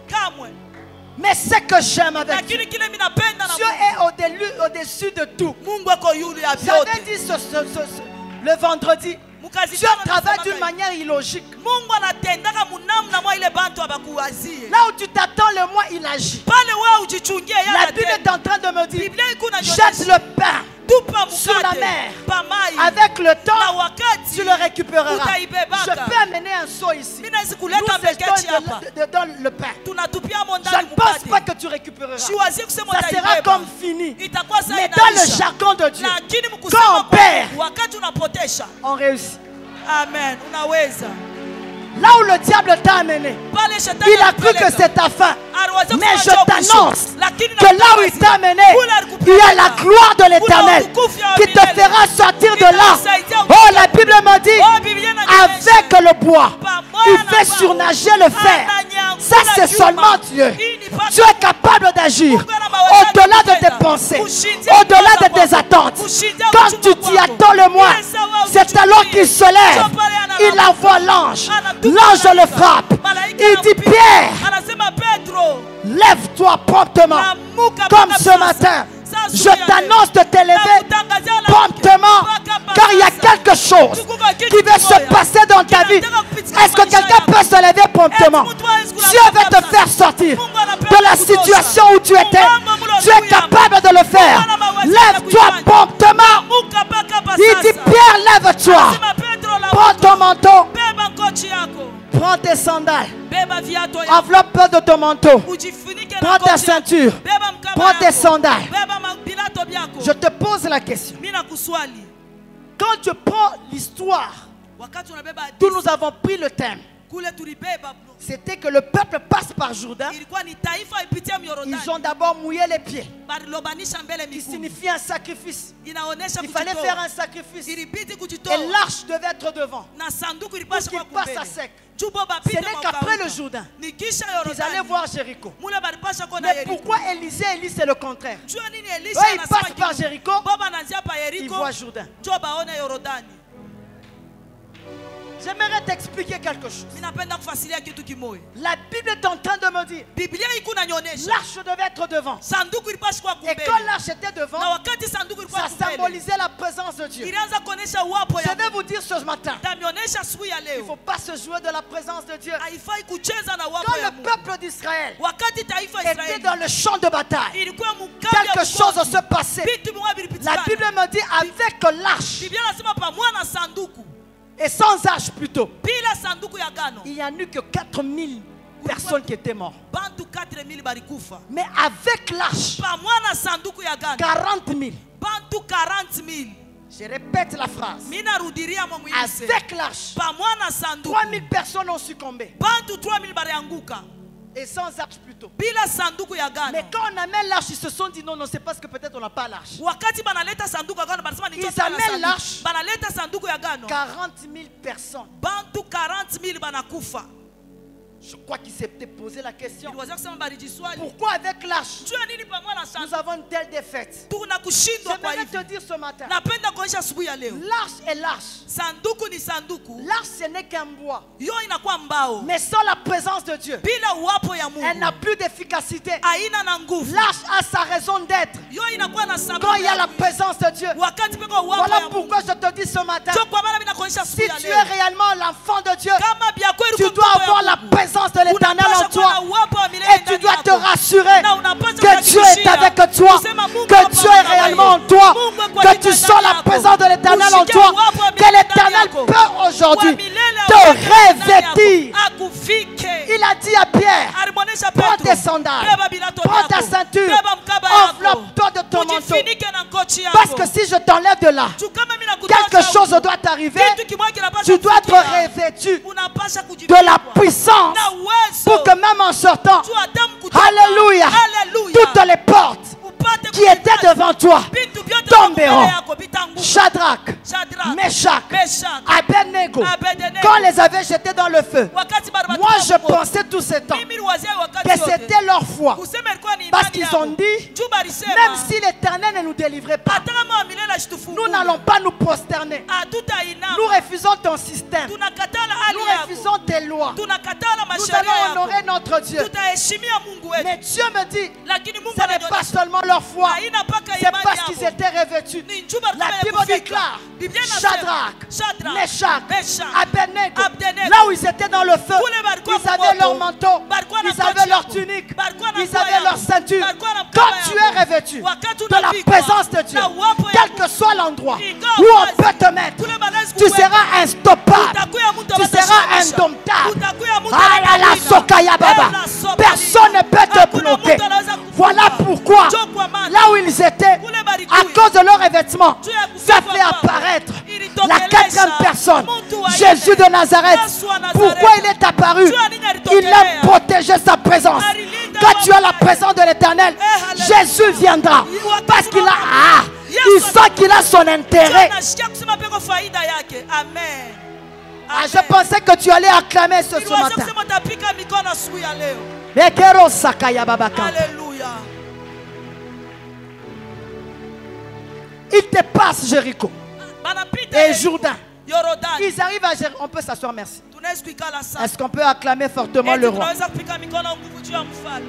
Kamwe. Mais ce que j'aime avec Dieu, Lakini kile mimi napenda na Dieu est au-dessus de tout. Mungu ako yule ya J'avais vyote. dit le vendredi, Mukazi Dieu sana travaille nasema d'une kai. manière illogique. Mungu anatendaka munamna mwa ile bantu abakuwazie. Là où tu t'attends, le moins il agit. Pale wewe ujichungie yeye La Bible est anatenda. en train de me dire, Biblia iko na jette le pain tupa sur la mukate. mer. Pamai. Avec le Na temps, wakati tu le récupéreras. utaibebaka. Je peux amener un seau ici. Mimi naweza Nous kuleta mbeketi hapa. dedans le pain. Tunatupia Je mondani ne pense pas mukate. que tu récupéreras. Siwazi kusema Ça sera utaibeba. comme fini. Itakuwa sasa Mais dans le inaisha. jargon de Dieu, Lakini quand mkusema on perd, wakati unapotesha. on réussit. Amen. Unaweza. Là où le diable t'a amené, Pale shetani il a cru que alipeleka. c'est ta fin. Aliweza Mais kusema je cha t'annonce mwisho. Lakini que là où il t'a amené, il y a la gloire de l'Éternel qui te fera sortir de là. Oh, la Bible me dit, Oh, Biblia inanionyesha. avec le bois, il Pamoja fait na bao. surnager le fer. Ananyangula Ça, c'est chuma. seulement Dieu. Hii ni paka. Dieu est capable d'agir au-delà de tes pensées, au-delà de tes attentes. Quand tu t'y attends le moins, c'est alors qu'il se lève. Il envoie l'ange. L'ange le frappe. Il dit, Pierre, Anasema Petro, lève-toi promptement. Comme ce matin, je t'annonce de t'élever promptement, car il y a quelque chose qui va se passer dans ta vie. Est-ce que quelqu'un peut se lever promptement? Dieu veut te faire sortir de la situation où tu étais. Tu es capable de le faire. Lève-toi promptement. Il dit, Pierre, lève-toi. Prends ton manteau. beba kochi yako, Prends tes sandales. beba viatu yako, Enveloppe de ton manteau. ujifunike na Prends ta kochi yako. ceinture. Beba mkaba Prends tes yako. sandales. Beba viatu vyako. Je te pose la question. Mimi nakuswali, Quand tu prends l'histoire, wakati unabeba nous hadithi, nous avons pris le thème. kule tulibeba bro. C'était que le peuple passe par Jourdain. Ilikuwa ni taifa ipitie Yordani. Ils ont d'abord mouillé les pieds. Balilobanisha mbele Qui miguu. signifie un sacrifice. Inaonesha Il fallait kujitoa. faire un sacrifice. Ilibidi Et kujitoa. l'arche devait être devant. Na sanduku Pour ilipasha qu'il kwa passe à kumbele. sec. Jubo Ce bapite n'est qu'après mwakauka. le Jourdain Ni kisha qu'ils allaient Yordani. voir Jéricho. Mule balipasha kona Mais Yeriko. pourquoi Élisée et Élie, c'est le contraire? Jua nini Elisha Eux, ils anasema passent par kitu? Jéricho, Baba anaanzia pa ils Yeriko. voient Jourdain. Njoo baone Yordani. J'aimerais t'expliquer quelque chose. Mimi napenda kufasiria kitu kimoja. La Bible est en train de me dire, Biblia iko inanionyesha l'arche devait être devant. sanduku ilipaswa kuwa Et kumbele. quand l'arche était Na devant, wakati sanduku ilikuwa ça kumbele, symbolisait la présence de Dieu. ilianza kuonesha uwapo Je ya vais vous dire ce matin, Tamionyesha asubuhi ya il ne leo. faut pas se jouer de la présence de Dieu. Haifai kucheza na uwapo Quand ya le Mungu. peuple d'Israël Wakati taifa était Israeli dans le champ de bataille, ilikuwa mukali quelque chose se passait. vitu vimwa La vilipitikana. Bible me dit avec l'arche, Biblia nasema pamoja na sanduku, et sans arche plutôt, bila sanduku ya gano, il n'y a eu que 4000 personnes qui étaient mortes. bantu 4000 balikufa. Mais avec l'arche, Pamoja na sanduku ya gano, 40 000. bantu 40,000. Je répète la phrase. Mimi narudiria mwa mwise. Avec l'arche, Pamoja na sanduku, 3000 personnes ont succombé. bantu 3000 balianguka. Et sans arche plutôt. bila sanduku ya agano. Mais quand on amène l'arche, ils se sont dit non, non, c'est parce que peut-être on n'a pas l'arche. Wakati banaleta sanduku ya agano banasema ni Ils amènent l'arche. banaleta sanduku ya agano. 40 000 personnes. Bantu 40 000 banakufa. Je crois qu'ils s'étaient posé la question. Iliweza kusema balijiswali. Pourquoi avec l'arche, Jua nini pamoja na nous sanduku? avons une telle défaite? Tuna kushindwa kwa J'aimerais te hivi. dire ce matin, Napenda kuonyesha asubuhi ya leo. l'arche est l'arche. Sanduku ni sanduku. L'arche, ce n'est qu'un bois. Yo inakuwa mbao. Mais sans la présence de Dieu, Bila uwapo ya Mungu. elle n'a plus d'efficacité. Haina na nguvu. L'arche a sa raison d'être Yo inakuwa na sababu. quand il y a la présence de Dieu. Wakati peko uwapo Voilà ya Mungu. pourquoi je te dis ce matin, Jo kwa maana mimi nakuonyesha si asubuhi ya tu leo. es réellement l'enfant de Dieu, Kama bia kweli tu uko dois mtoto ya avoir la Mungu. présence de l'Éternel en Unapaswa kuwa na toi. uwapo wa milele Et tu ndani dois te yako. rassurer Na unapaswa que Dieu est kuhakikishia. avec toi, Kusema Mungu que hapa Dieu est ndani réellement en yako. toi, Mungu ako que ndani tu sens la yako. présence de l'Éternel en Usikie toi, uwapo wa que milele ndani l'Éternel yako. peut aujourd'hui Wa milele te wa milele ndani yako. revêtir. Akufike. Il a dit à Pierre, Alimuonesha prends Petro. tes sandales, Beba bilato prends ta yako. ceinture, Beba mkaba yako. enveloppe-toi de ton manteau. Ujifinike na ngozi yako. Parce que si je t'enlève de là, Tu kama mimi nakutoa quelque huko, chose doit t'arriver. kitu kimoja kinapaswa Tu dois être kufikia. revêtu Unapaswa de kujifikia. la puissance Na uwezo. pour que même en sortant, Tu Adamu kutoka. Alléluia, Alléluia. toutes les portes Upate qui étaient kujifanya. devant toi Vitu vyote tomberont. mbele yako vitanguka. Shadrach, Shadrach, Meshach, Meshach, Abednego, Abednego. quand on les avait jetés dans le feu, Wakati bado moi je watu wako. pensais tout ce temps Mimi niliwazia wakati que yote. c'était leur foi. Kusema ilikuwa ni Parce imani qu'ils yako. ont dit, Juba alisema, même si l'Éternel ne nous délivrait pas, hata kama wa milele asitufungue, nous n'allons pas nous prosterner. hatutainama. Nous refusons ton système. Tunakatala hali Nous yako. refusons tes lois. Tunakatala Nous masheria allons yako. honorer notre Dieu. Tutaheshimia Mungu wetu. Mais Dieu me dit, Lakini Mungu ce n'est pas ananionyesha seulement leur foi, haina mpaka c'est imani parce qu'ils yako. étaient revêtus. Ni njuba La kama ya Bible kufika. déclare, Biblia inasema, Shadrach, Shadrach, Meshach, Meshach, Abednego, Abednego. là où ils étaient dans le feu, Kule balikuwa ils avaient kumoto. leur manteau, Balikuwa na ils avaient koti leur yako. tunique, Balikuwa na ils nguo avaient yako. leur ceinture. Balikuwa na Quand mkaba tu yako. es revêtu Wakati de la unavikwa présence de Dieu, na uwapo ya quel Mungu. que soit l'endroit Ingawa où on wazi, peut te mettre, kule balazi tu kuweka. seras instoppable, Utakuya mtu tu abatashimisha. seras indomptable. Utakuya mtu Ah là là, abatashinda. Sokaya Baba. Ela sopa Personne ne peut te Hakuna bloquer. mtu anaweza kufunga. Voilà pourquoi, Njoo kwa maana. là où ils étaient, Kule balikuya. à cause de leur revêtement, Juu ya ça kuvikwa fait kwao. apparaître Ilitokelesha la quatrième personne, mtu wa Jésus nne. de Nazareth. Yesu wa Nazareth. Pourquoi il est apparu? Juu ya nini alitokelea? Il aime protéger sa présence. Alilinda Quand tu as la wapendwa. présence de l'Éternel, Alléluia. Jésus viendra. Wakati Parce qu'il a, wako. il sent qu'il a son intérêt. Nasikia kusema peko faida yake. Amen. Ah, je pensais que tu allais acclamer ce Niliwaza matin. kusema utapika mikono asubuhi ya leo. Ekero Sakaya Babaka. Alléluia. Il te passe Jéricho Banapita et Yeriko. Jourdain. Yorodani. Ils arrivent à Jéricho. On peut s'asseoir, merci. Tunaweza kuikala sana. Est-ce qu'on peut acclamer fortement le roi? Tunaweza kupika mikono nguvu juu ya mfalme.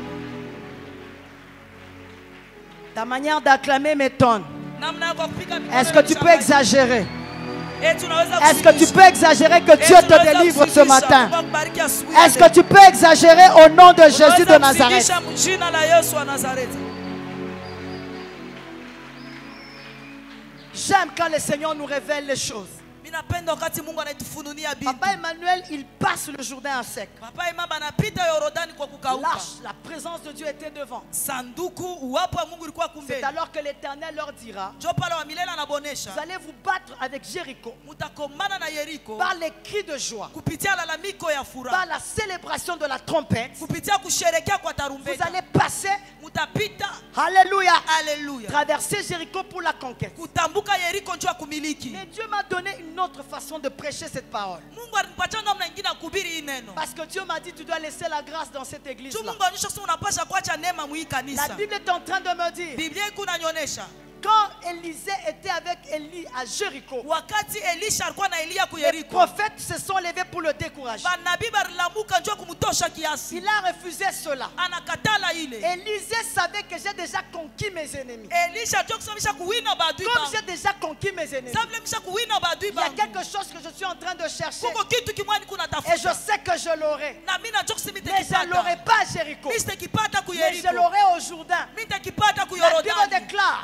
Ta manière d'acclamer m'étonne. Namna yako kupika mikono. Est-ce que tu peux exagérer? exagérer? Est-ce que tu peux exagérer que Dieu te délivre ce matin? Est-ce que tu peux exagérer au nom de Jésus de Nazareth? J'aime quand le Seigneur nous révèle les choses. Papa Emmanuel, il passe le Jourdain à sec. L'arche, la présence de Dieu était devant. C'est alors que l'Éternel leur dira: vous allez vous battre avec Jéricho par les cris de joie, par la célébration de la trompette. Vous allez passer, alléluia, traverser Jéricho pour la conquête. Mais Dieu m'a donné une autre façon de prêcher cette parole. Parce que Dieu m'a dit: tu dois laisser la grâce dans cette église là. La Bible est en train de me dire, quand Élisée était avec Élie à Jéricho, les prophètes se sont levés pour le décourager. Il a refusé cela. Élisée savait que j'ai déjà conquis mes ennemis. Comme j'ai déjà conquis mes ennemis, il y a quelque chose que je suis en train de chercher. Et je sais que je l'aurai. Mais je ne l'aurai pas à Jéricho. Mais je l'aurai au Jourdain. La Bible déclare,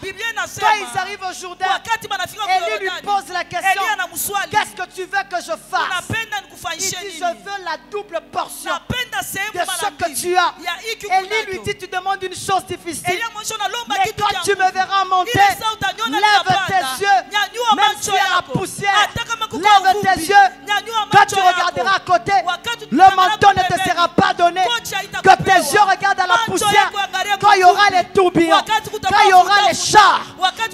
quand ils arrivent au Jourdain, Élie lui pose la question: qu'est-ce que tu veux que je fasse? Il dit: je veux la double portion de ce que tu as. Élie lui dit: tu demandes une chose difficile, mais quand tu me verras monter, lève tes yeux, même s'il y a la poussière, lève tes yeux. Quand tu regarderas à côté, le manteau ne te sera pas donné, que tes il y aura les tourbillons, quand il y aura les chars,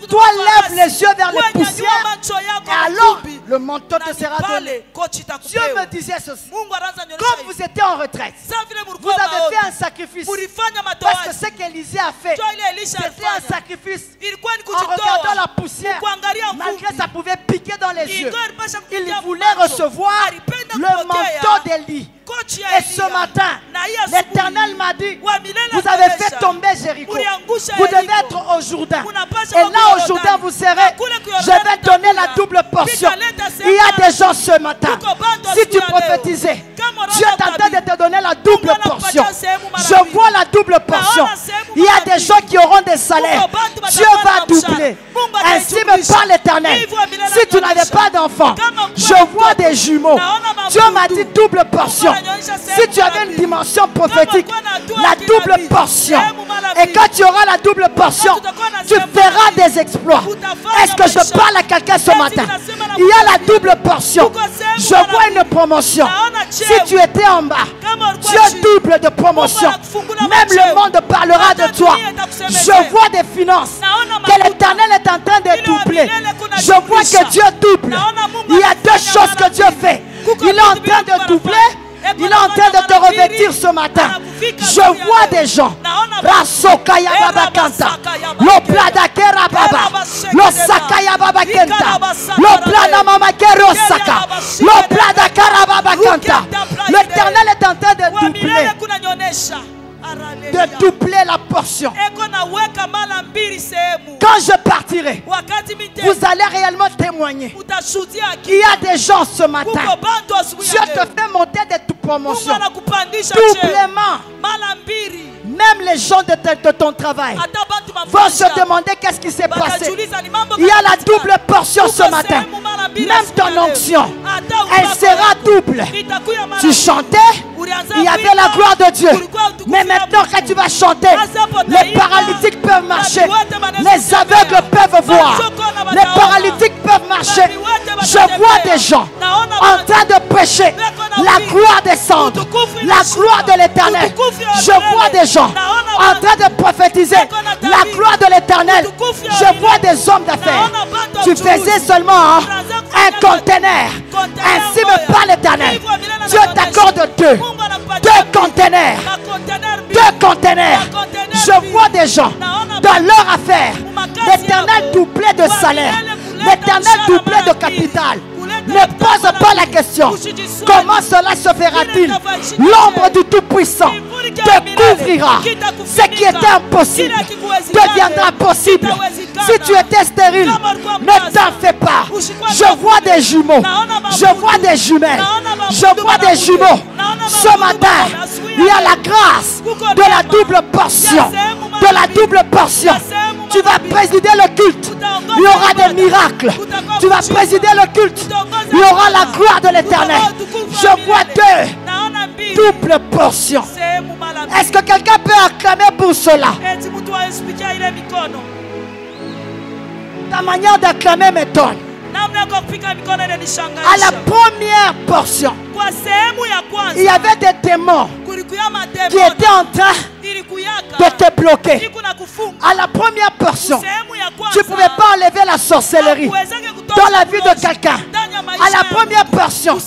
toi lève les yeux vers les poussières et alors le manteau te sera donné. Dieu me disait ceci. Comme vous étiez en retraite, vous avez fait un sacrifice. Parce que ce qu'Élisée a fait, c'était un sacrifice. En regardant la poussière, malgré ça pouvait piquer dans les yeux, il voulait recevoir le manteau d'Élie. Et ce matin, l'Éternel m'a dit, vous avez fait tomber Jéricho. Vous devez être au Jourdain. Et là au Jourdain, vous serez, je vais donner la double portion. Il y a des gens ce matin, si tu prophétisais, Dieu est en train de te donner la double portion. Je vois la double portion. Il y a des gens qui auront des salaires. Dieu va doubler. Ainsi me parle l'Éternel. Si tu n'avais pas d'enfant, je vois des jumeaux. Dieu m'a dit double portion. Si tu avais une dimension prophétique, la double portion. Et quand tu auras la double portion, tu feras des exploits. Est-ce que je parle à quelqu'un ce matin? Il y a la double portion. Je vois une promotion. Si tu étais en bas, Dieu double de promotion. Même le monde parlera de toi. Je vois des finances que l'Éternel est en train de doubler. Je vois que Dieu double. Il y a deux choses que Dieu fait. Il est en train de doubler. Il est en train de te revêtir ce matin. Je vois des gens. Rasokaya Baba Kanta. L'Oplada Kera Baba. L'Osakaya Baba Kenta. L'Oplada Mama Kero Saka. L'Oplada Kara Baba Kanta. L'Éternel est en train de doubler. De doubler la portion. Quand je partirai, vous allez réellement témoigner. Il y a des gens ce matin. Dieu te fait monter de promotions. Doublement. Même les gens de ton travail vont se demander qu'est-ce qui s'est passé. Il y a la double portion ce matin. Même ton onction, elle sera double. Tu chantais, il y avait la gloire de Dieu. Mais maintenant quand tu vas chanter, les paralytiques peuvent marcher. Les aveugles peuvent voir. Les paralytiques peuvent marcher. Je vois des gens en train de prêcher la gloire descendre. La gloire de l'Éternel. Je vois des gens en train de prophétiser la gloire de l'Éternel. Je vois des hommes d'affaires. Tu faisais seulement un conteneur. Ainsi me parle l'Éternel. Dieu t'accorde deux conteneurs. Deux conteneurs. Je vois des gens dans leur affaire. L'Éternel doublé de salaire. L'Éternel doublé de capital. Ne pose pas la question. Comment cela se fera-t-il? L'ombre du Tout-Puissant te couvrira. Ce qui était impossible deviendra possible. Si tu étais stérile, ne t'en fais pas. Je vois des jumeaux. Je vois des jumelles. Je vois des jumeaux. Ce matin, il y a la grâce de la double portion. De la double portion. Tu vas présider le culte. Il y aura des miracles. Tu vas présider le culte. Il y aura la gloire de l'Éternel. Je vois deux double portions. Est-ce que quelqu'un peut acclamer pour cela? Ta manière d'acclamer m'étonne. À la première portion, il y avait des démons qui étaient en train de te bloquer. À la première portion, tu ne pouvais pas enlever la sorcellerie dans la vie de quelqu'un. À la première portion,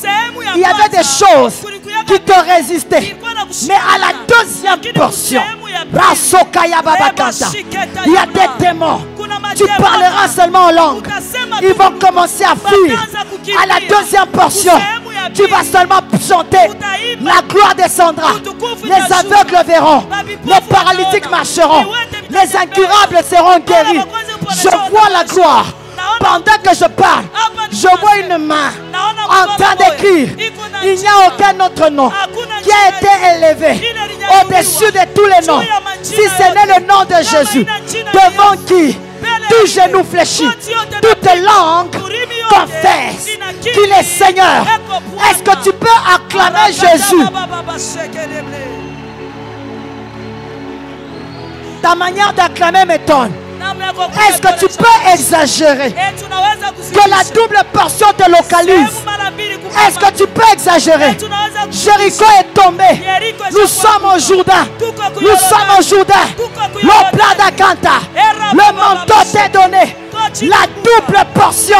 il y avait des choses qui te résistaient. Mais à la deuxième portion, il y a des démons. Tu parleras seulement en langue. Ils vont commencer à fuir. À la deuxième portion, tu vas seulement chanter. La gloire descendra. Les aveugles verront. Les paralytiques marcheront. Les incurables seront guéris. Je vois la gloire. Pendant que je parle, je vois une main en train d'écrire. Il n'y a aucun autre nom qui a été élevé au-dessus de tous les noms. Si ce n'est le nom de Jésus, devant qui tout genou fléchit, toute langue confesse qu'il est Seigneur. Est-ce que tu peux acclamer Jésus? Ta manière d'acclamer m'étonne. Est-ce que tu peux exagérer? Que la double portion te localise. Est-ce que tu peux exagérer? Jéricho est tombé. Nous sommes au Jourdain. Nous sommes au Jourdain. L'opla d'Akanta. Le manteau t'est donné. La double portion.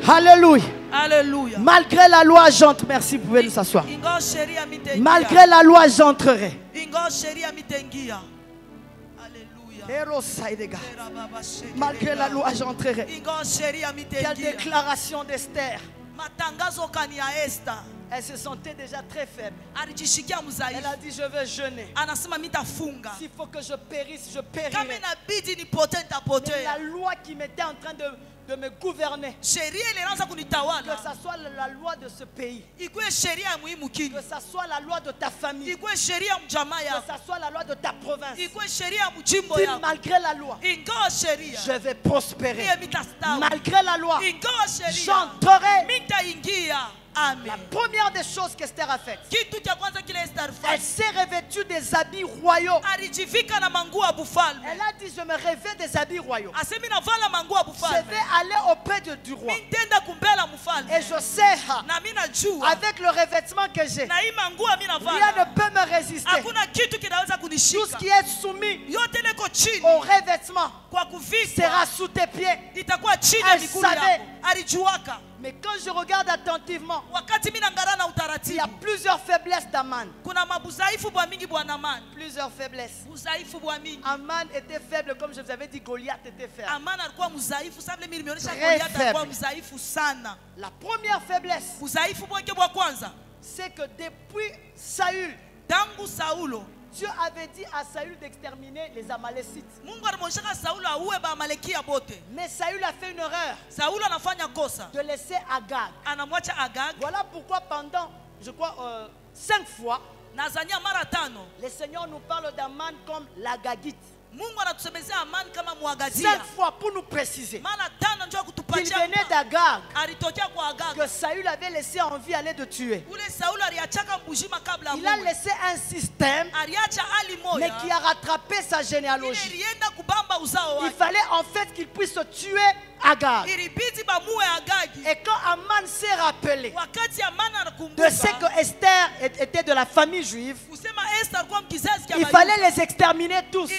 Alléluia. Alléluia. Malgré la loi, j'entre. Merci, vous pouvez nous asseoir. Malgré la loi, j'entrerai. Malgré la loi, j'entrerai. Quelle déclaration d'Esther. Elle se sentait déjà très faible. Elle a dit, je veux jeûner. S'il faut que je périsse, je périrai. Mais la loi qui m'était en train de me gouverner, que ce soit la loi de ce pays, que ce soit la loi de ta famille, que ce soit la loi de ta province, dis, malgré la loi, je vais prospérer. Malgré la loi, j'entrerai. Amen. La première des choses qu'Esther a faites, elle s'est revêtue des habits royaux. Elle a dit, je me revêts des habits royaux. Je vais aller auprès du roi. Et je sais, avec le revêtement que j'ai, rien ne peut me résister. Tout ce qui est soumis au revêtement sera sous tes pieds. Elle savait. Mais quand je regarde attentivement, il y a plusieurs faiblesses d'Aman. Plusieurs faiblesses. Aman était faible, comme je vous avais dit, Goliath était faible. Très faible. La première faiblesse, c'est que depuis Saül, Dieu avait dit à Saül d'exterminer les Amalécites. Mais Saül a fait une erreur de laisser Agag. Voilà pourquoi pendant, je crois, 5 fois, le Seigneur nous parle d'Aman comme l'Agagite. 5 fois pour nous préciser qu'il venait d'Agag, que Saül avait laissé en vie aller de tuer. Il a laissé un système, mais qui a rattrapé sa généalogie. Il fallait en fait qu'il puisse tuer Agag. Et quand Aman s'est rappelé de ce que Esther était de la famille juive, il fallait les exterminer tous.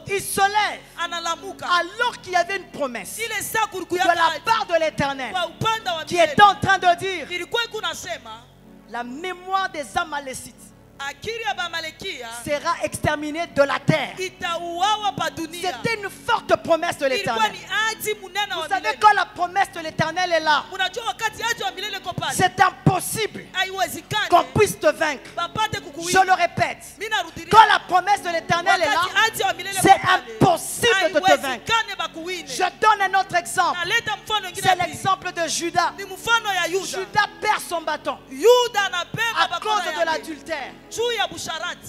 Il se lève alors qu'il y avait une promesse de la part de l'Éternel qui était en train de dire la mémoire des Amalécites sera exterminée de la terre. C'était une forte promesse de l'Éternel. Vous savez, quand la promesse de l'Éternel est là, c'est impossible qu'on puisse te vaincre. Je le répète, quand la promesse de l'Éternel est là, c'est impossible de te vaincre. Je donne un autre exemple. C'est l'exemple de Judas. Judas perd son bâton à cause de l'adultère.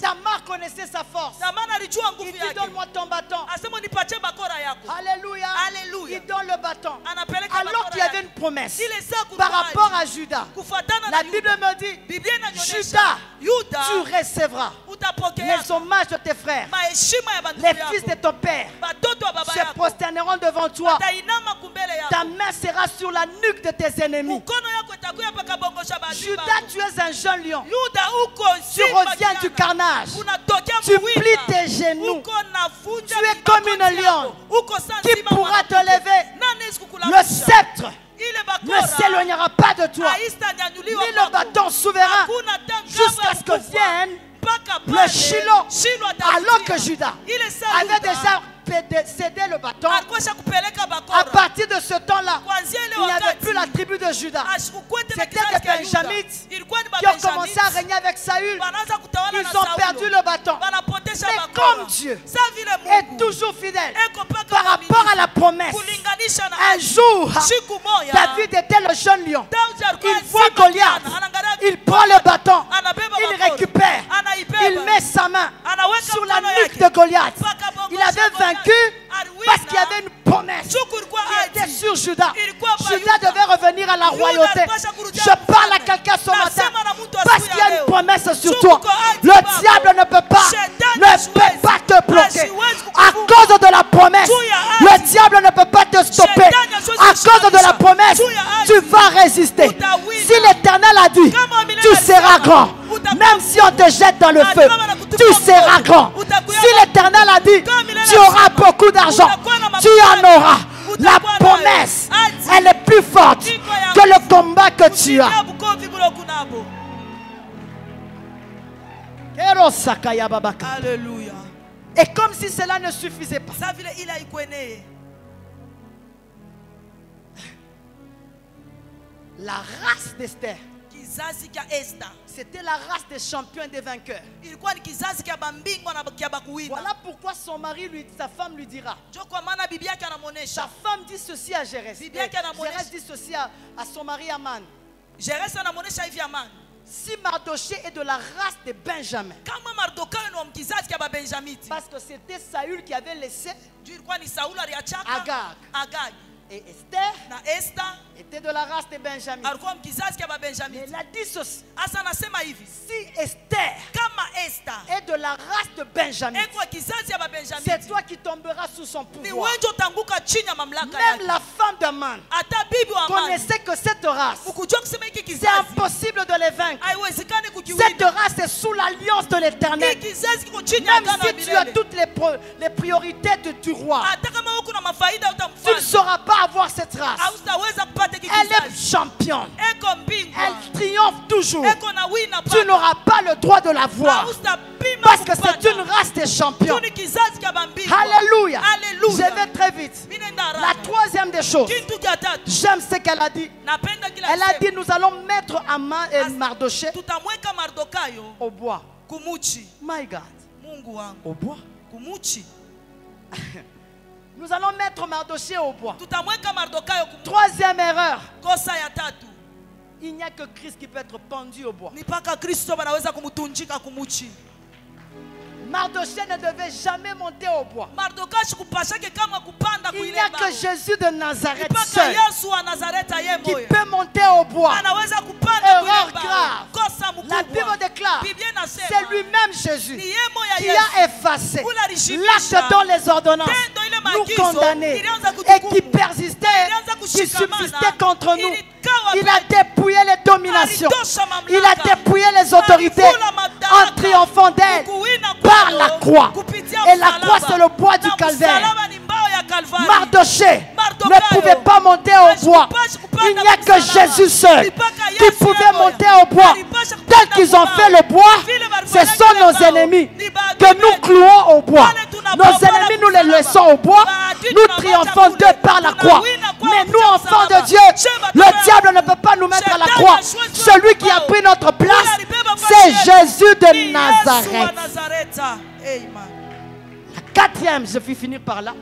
Tamar connaissait sa force. Il dit, donne-moi ton bâton. Alléluia. Il donne le bâton. Alors qu'il y avait une promesse par rapport à Judas. La Bible me dit, Judas, tu recevras les hommages de tes frères. Les fils de ton père se prosterneront devant toi. Ta main sera sur la nuque de tes ennemis. Judas, tu es un jeune lion. Tu reviens du carnage. Tu plies tes genoux. Tu es comme une lionne. Qui pourra te lever? Le sceptre ne s'éloignera pas de toi, ni le bâton souverain, jusqu'à ce que vienne le Shiloh. Alors que Judas avait déjà cédé le bâton, à partir de ce temps-là, il n'y avait plus la tribu de Judas. C'était des Benjamites qui ont commencé à régner avec Saül. Ils ont perdu le bâton. Mais comme Dieu est toujours fidèle par rapport à la promesse, un jour, David était le jeune lion. Il voit Goliath, il prend le bâton, il récupère, il met sa main sur la nuque de Goliath. Il avait vaincu parce qu'il y avait une promesse qui était sur Judas. Judas devait revenir à la royauté. Je parle à quelqu'un ce matin parce qu'il y a une promesse sur toi. Le diable ne peut pas te bloquer. À cause de la promesse, le diable ne peut pas te stopper. À cause de la promesse, tu vas résister. Si l'Éternel a dit, tu seras grand. Même si on te jette dans le feu, tu seras grand. Si l'Éternel a dit, tu auras beaucoup d'argent, tu en auras. La promesse, elle est plus forte que le combat que tu as. Alléluia. Et comme si cela ne suffisait pas, la race d'Esther, c'était la race des champions et des vainqueurs. Voilà pourquoi son mari, sa femme lui dira. Sa femme dit ceci à Jérès. Jérès dit ceci à son mari Aman. Si Mardoché est de la race de Benjamin, parce que c'était Saül qui avait laissé Agag. Et Esther était de la race de Benjamin. Mais il a dit ceci. Si Esther est de la race de Benjamin, c'est toi qui tomberas sous son pouvoir. Même la femme d'Aman connaissait que cette race, c'est impossible de les vaincre. Cette race est sous l'alliance de l'Éternel. Même si tu as toutes les priorités du roi, tu ne sauras pas avoir cette race. Elle est championne. Elle triomphe toujours. Tu n'auras pas le droit de la voir. Parce que c'est une race de champions. Alléluia. Je vais très vite. La troisième des choses, j'aime ce qu'elle a dit. Elle a dit, nous allons mettre Aman et Mardoché au bois. My God. Au bois. Nous allons mettre Mardoché au bois. Troisième erreur. Il n'y a que Christ qui peut être pendu au bois. Mardoché ne devait jamais monter au bois. Il n'y a que Jésus de Nazareth seul qui peut monter au bois. Erreur grave. La Bible déclare, c'est lui-même Jésus qui a effacé l'acte dont les ordonnances nous condamnaient et qui persistait, qui subsistait contre nous. Il a dépouillé les dominations. Il a dépouillé les autorités en triomphant d'elles par la croix. Et la croix, c'est le bois du calvaire. Mardoché ne pouvait pas monter au bois. Il n'y a que Jésus seul qui pouvait monter au bois. Tel qu'ils ont fait le bois, ce sont nos ennemis que nous clouons au bois. Nos ennemis, nous les laissons au bois. Nous triomphons d'eux par la croix. Mais nous, enfants de Dieu, le diable ne peut pas nous mettre à la croix. Celui qui a pris notre place, c'est Jésus de Nazareth. La quatrième, je vais finir par là.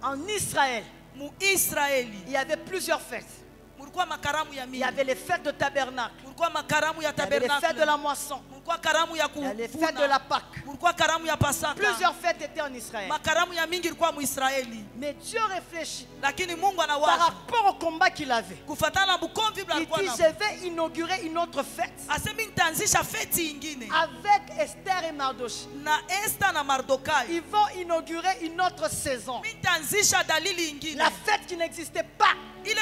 En Israël, il y avait plusieurs fêtes. Il y avait les fêtes de tabernacle. Il y avait les fêtes de la moisson. Il y avait les fêtes de la Pâque. Plusieurs fêtes étaient en Israël. Mais Dieu réfléchit par rapport au combat qu'il avait. Il dit, je vais inaugurer une autre fête avec Esther et Mardoché. Ils vont inaugurer une autre saison. La fête qui n'existait pas. Dieu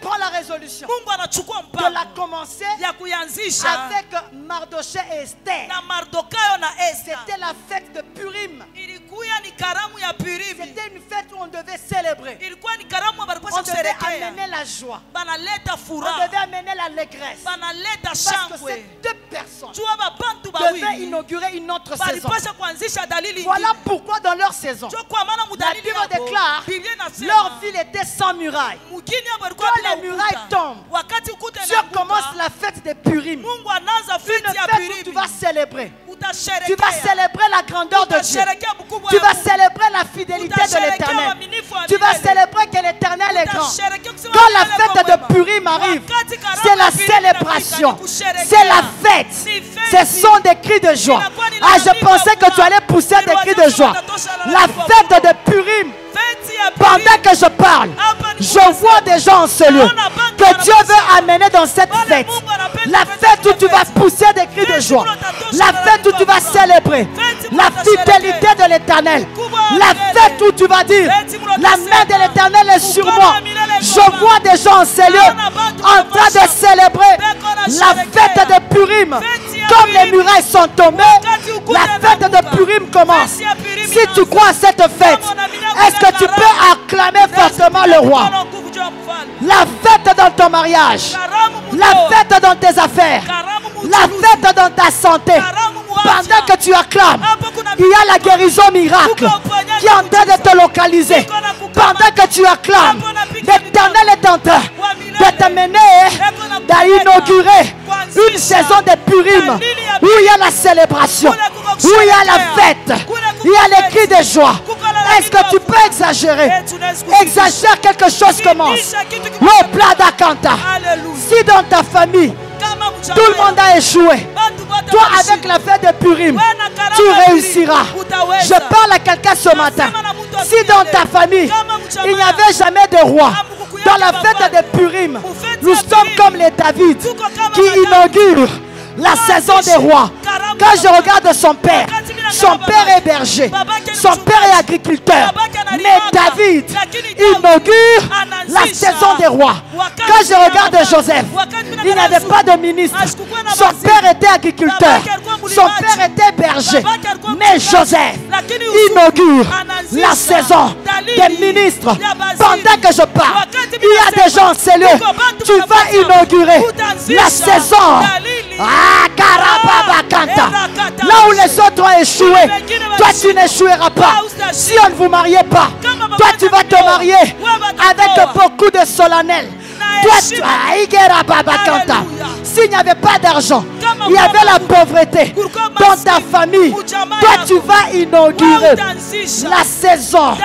prend la résolution de la commencer avec Mardoché et Esther. C'était la fête de Purim. C'était une fête où on devait célébrer. On devait amener la joie. On devait amener l'allégresse. Parce que ces deux personnes devaient inaugurer une autre saison. Voilà pourquoi dans leur saison, la Bible déclare, leur ville était sans murailles. Quand les murailles tombent, Dieu commence la fête de Purim. Une fête où tu vas célébrer. Tu vas célébrer la grandeur de Dieu. Tu vas célébrer la fidélité de l'Éternel. Tu vas célébrer que l'Éternel est grand. Quand la fête de Purim arrive, c'est la célébration. C'est la fête. Ce sont des cris de joie. Ah, je pensais que tu allais pousser des cris de joie. La fête de Purim, pendant que je parle, je vois des gens en ce lieu que Dieu veut amener dans cette fête. La fête où tu vas pousser des cris de joie. La fête où tu vas célébrer la fidélité de l'Éternel. La fête où tu vas dire, la main de l'Éternel est sur moi. Je vois des gens en ces lieux en train de célébrer la fête de Purim. Comme les murailles sont tombées, la fête de Purim commence. Si tu crois à cette fête, est-ce que tu peux acclamer fortement le roi? La fête dans ton mariage, la fête dans tes affaires, la fête dans ta santé. Pendant que tu acclames, il y a la guérison miracle qui est en train de te localiser. Pendant que tu acclames, l'Éternel est en train de t'amener, d'inaugurer une saison de Purim où il y a la célébration, où il y a la fête, il y a les cris de joie. Est-ce que tu peux exagérer? Exagère, quelque chose commence. Le plat d'Akanta. Si dans ta famille, tout le monde a échoué, toi avec la fête de Purim, tu réussiras. Je parle à quelqu'un ce matin. Si dans ta famille, il n'y avait jamais de roi, dans la fête de Purim, nous sommes comme les David qui inaugurent la saison des rois. Quand je regarde son père est berger, son père est agriculteur, mais David inaugure la saison des rois. Quand je regarde Joseph, il n'avait pas de ministre, son père était agriculteur, son père était berger, mais Joseph inaugure la saison des ministres. Pendant que je parle, il y a des gens en ces lieux, tu vas inaugurer la saison. Ah, Karababakanta. Là où les autres ont échoué, toi tu n'échoueras pas. Si on ne vous mariait pas, toi tu vas te marier avec beaucoup de solennels. Toi tu... S'il n'y avait pas d'argent, il y avait la pauvreté dans ta famille, toi tu vas inaugurer la saison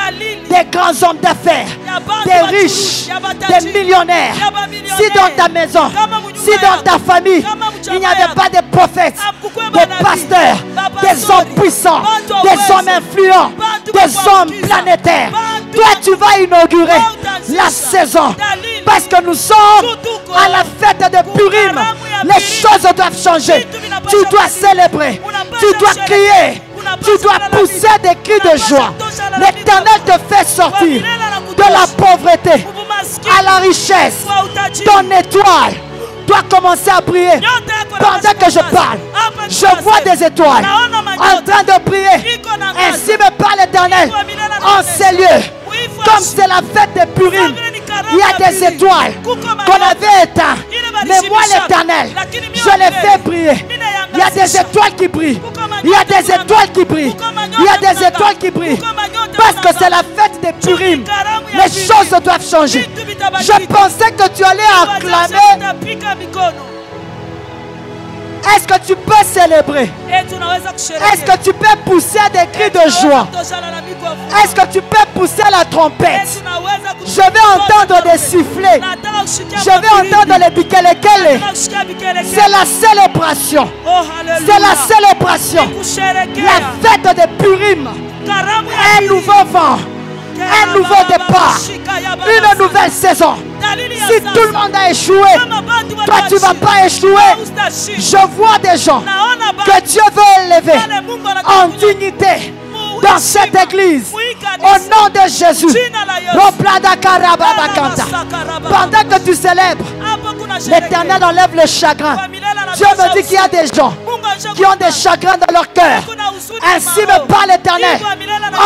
des grands hommes d'affaires, des riches, des millionnaires. Si dans ta maison, si dans ta famille, il n'y avait pas de prophètes, des pasteurs, des hommes puissants, des hommes influents, des hommes planétaires, toi tu vas inaugurer la saison. Parce que nous sommes à la fête de Purim. Les choses doivent changer. Tu dois célébrer, tu dois crier, tu dois pousser des cris de joie. L'Éternel te fait sortir de la pauvreté à la richesse. Ton étoile doit commencer à briller. Pendant que je parle, je vois des étoiles en train de briller. Ainsi me parle l'Éternel en ces lieux. Comme c'est la fête de Purim, il y a des étoiles qu'on avait éteintes. Mais moi l'Éternel, je les fais briller. Il y a des étoiles qui brillent. Il y a des étoiles qui brillent. Il y a des étoiles qui brillent. Parce que c'est la fête de Purim. Les choses doivent changer. Je pensais que tu allais acclamer. Est-ce que tu peux célébrer? Est-ce que tu peux pousser des cris de joie? Est-ce que tu peux pousser la trompette? Je vais entendre des sifflets. Je vais entendre les bikelekele. C'est la célébration. C'est la célébration. La fête de Purim. Un nouveau vent. Un nouveau départ. Une nouvelle saison. Si tout le monde a échoué, toi tu ne vas pas échouer. Je vois des gens que Dieu veut élever en dignité dans cette église. Au nom de Jésus. Pendant que tu célèbres, l'Éternel enlève le chagrin. Dieu me dit qu'il y a des gens qui ont des chagrins dans leur cœur. Ainsi me parle l'Éternel.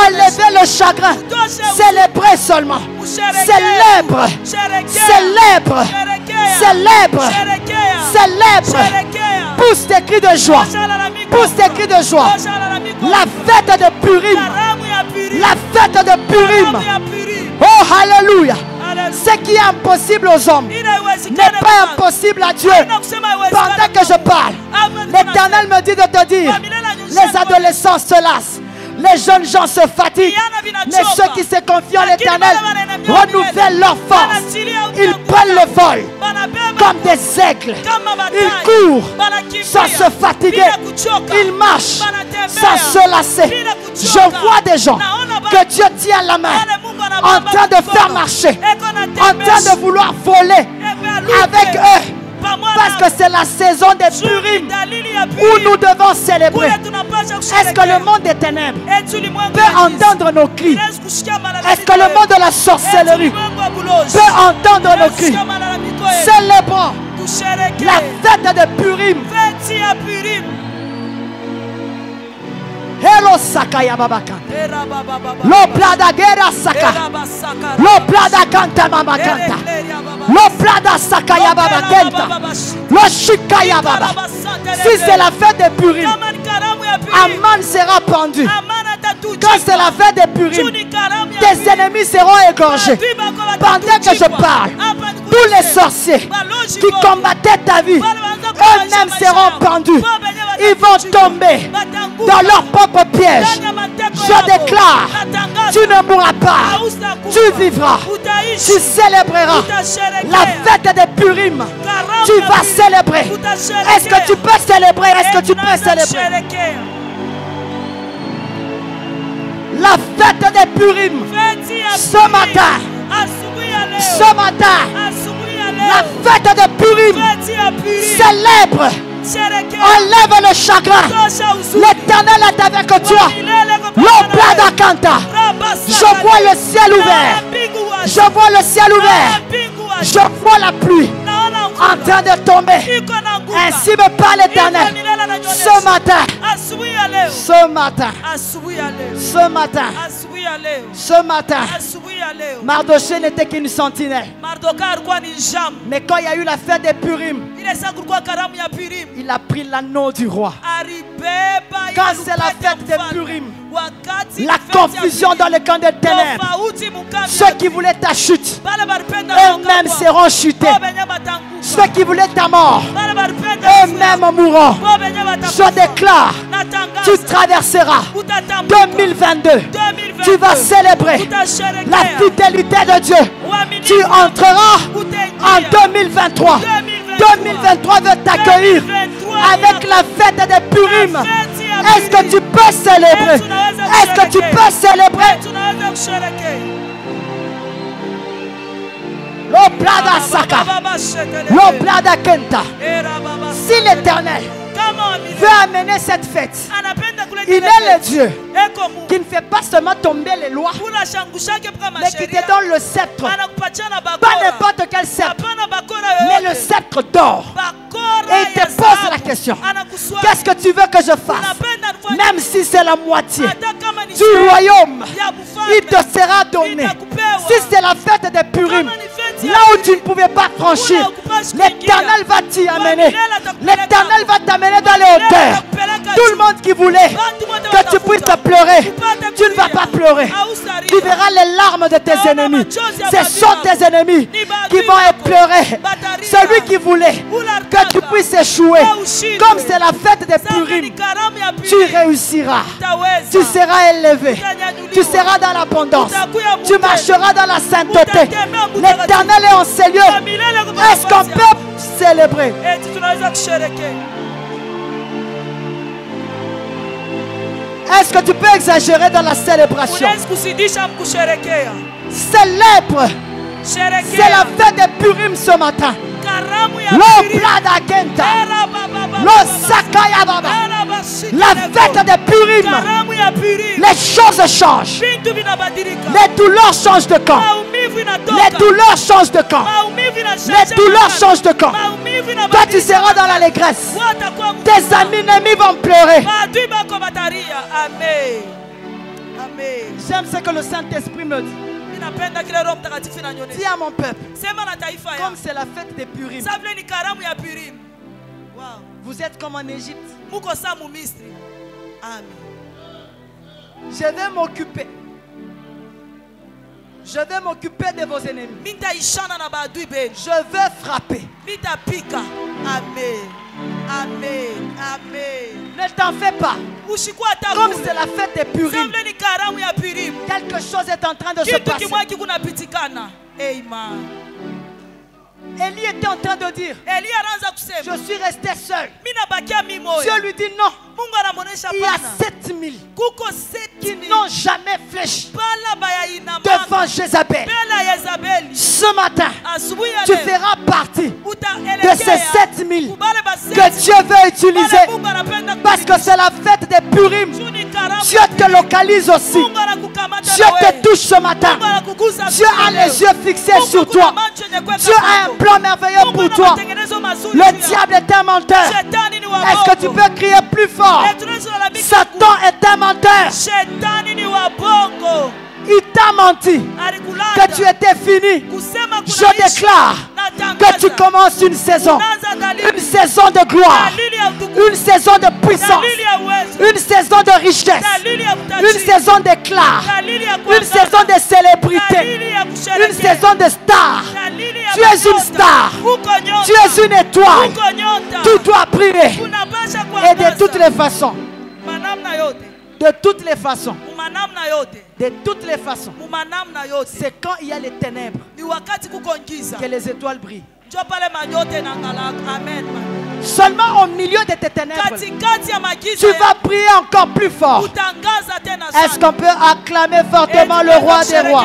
Enlevez le chagrin. Célébrez seulement. Célèbre. Célèbre. Célèbre. Célèbre. Pousse tes cris de joie. Pousse tes cris de joie. La fête de Purim. La fête de Purim. Oh, alléluia. Ce qui est impossible aux hommes n'est pas impossible à Dieu. Pendant que je parle, l'Éternel me dit de te dire, les adolescents se lassent, les jeunes gens se fatiguent, mais ceux qui se confient en l'Éternel renouvellent leur force. Ils prennent le vol comme des aigles. Ils courent sans se fatiguer. Ils marchent sans se lasser. Je vois des gens que Dieu tient la main en train de faire marcher, en train de vouloir voler avec eux Parce que c'est la saison des Purim où nous devons célébrer. Est-ce que le monde des ténèbres peut entendre nos cris? Est-ce que le monde de la sorcellerie peut entendre nos cris? Célébrons la fête de Purim. Hello Sakaya Babaka. Lo plada guerra Saka. Lo plada canta mama canta. Lo plada Sakaya Babakenta. Lo Shikaya Baba. Si c'est la fête des Purim, Aman sera pendu. Quand c'est la fête des Purim, tes ennemis seront égorgés. Pendant que je parle, tous les sorciers qui combattaient ta vie, eux-mêmes seront pendus. Ils vont tomber dans leur propre piège. Je déclare, tu ne mourras pas, tu vivras, tu célébreras la fête des Purim. Tu vas célébrer. Est-ce que tu peux célébrer? Est-ce que tu peux célébrer? La fête des Purim. Ce matin, la fête de Purim célèbre. Enlève le chagrin. L'Éternel est avec toi. L'Oplada canta. Je vois le ciel ouvert. Je vois le ciel ouvert. Je vois la pluie en train de tomber. Ainsi me parle l'Éternel. Ce matin, Mardoché n'était qu'une sentinelle. Mais quand il y a eu la fête des Purim, il a pris l'anneau du roi. Quand c'est la fête des Purim, la confusion dans le camp des ténèbres, ceux qui voulaient ta chute, eux-mêmes seront chutés. Ceux qui voulaient ta mort, eux-mêmes mourront. Je déclare, tu traverseras 2022. Tu vas célébrer la fidélité de Dieu. Tu entreras en 2023. 2023 veut t'accueillir avec la fête des Purim. Est-ce que tu peux célébrer? Est-ce que tu peux célébrer? L'Oplada Saka, l'Oplada Kenta. Si l'Éternel veut amener cette fête, il est le Dieu qui ne fait pas seulement tomber les lois, mais qui te donne le sceptre. Pas n'importe quel sceptre, mais le sceptre d'or. Et il te pose la question, qu'est-ce que tu veux que je fasse? Même si c'est la moitié du royaume, il te sera donné. Si c'est la fête des Purim, là où tu ne pouvais pas franchir, l'Éternel va t'y amener. L'Éternel va t'amener dans les hauteurs. Tout le monde qui voulait que tu puisses te pleurer, tu ne vas pas pleurer. Tu verras les larmes de tes ennemis. Ce sont tes ennemis qui vont pleurer. Celui qui voulait que tu puisses échouer, comme c'est la fête des Purim, tu réussiras. Tu seras élevé. Tu seras dans l'abondance. Tu marcheras dans la sainteté. L'Éternel est en ces lieux. Est-ce qu'on peut célébrer? Est-ce que tu peux exagérer dans la célébration? Célèbre. C'est la fête des Purim ce matin. L'Oplada Kenta, Sakaya Baba. La fête des Purim. Les choses changent. Les douleurs changent de camp. Les douleurs changent de camp. Les douleurs changent de camp. Toi tu seras dans l'allégresse. Tes amis ennemis vont pleurer. J'aime ce que le Saint-Esprit me dit. Dis à mon peuple, comme c'est la fête des Purim, vous êtes comme en Égypte. Je vais m'occuper. Je vais m'occuper de vos ennemis. Je vais frapper. Amen. Amen. Amen. Ne t'en fais pas. Comme c'est la fête des Purim, quelque chose est en train de se passer. Élie était en train de dire, je suis resté seul. Dieu lui dit non. Il y a 7000 qui n'ont jamais fléchi devant Jézabel. Ce matin, tu feras partie de ces 7000 que Dieu veut utiliser. Parce que c'est la fête des Purim. Dieu te localise aussi. Dieu te touche ce matin. Dieu a les yeux fixés sur toi. Dieu a un plan merveilleux pour toi. Le diable est un menteur. Est-ce que tu peux crier plus fort? Satan est un menteur. Il t'a menti que tu étais fini. Je déclare que tu commences une saison de gloire, une saison de puissance, une saison de richesse, une saison d'éclat, une saison de célébrité, une saison de star. Tu es une star, tu es une étoile. Tu dois briller. Et de toutes les façons, de toutes les façons, c'est quand il y a les ténèbres que les étoiles brillent. Seulement au milieu de tes ténèbres, tu vas prier encore plus fort. Est-ce qu'on peut acclamer fortement le roi des rois?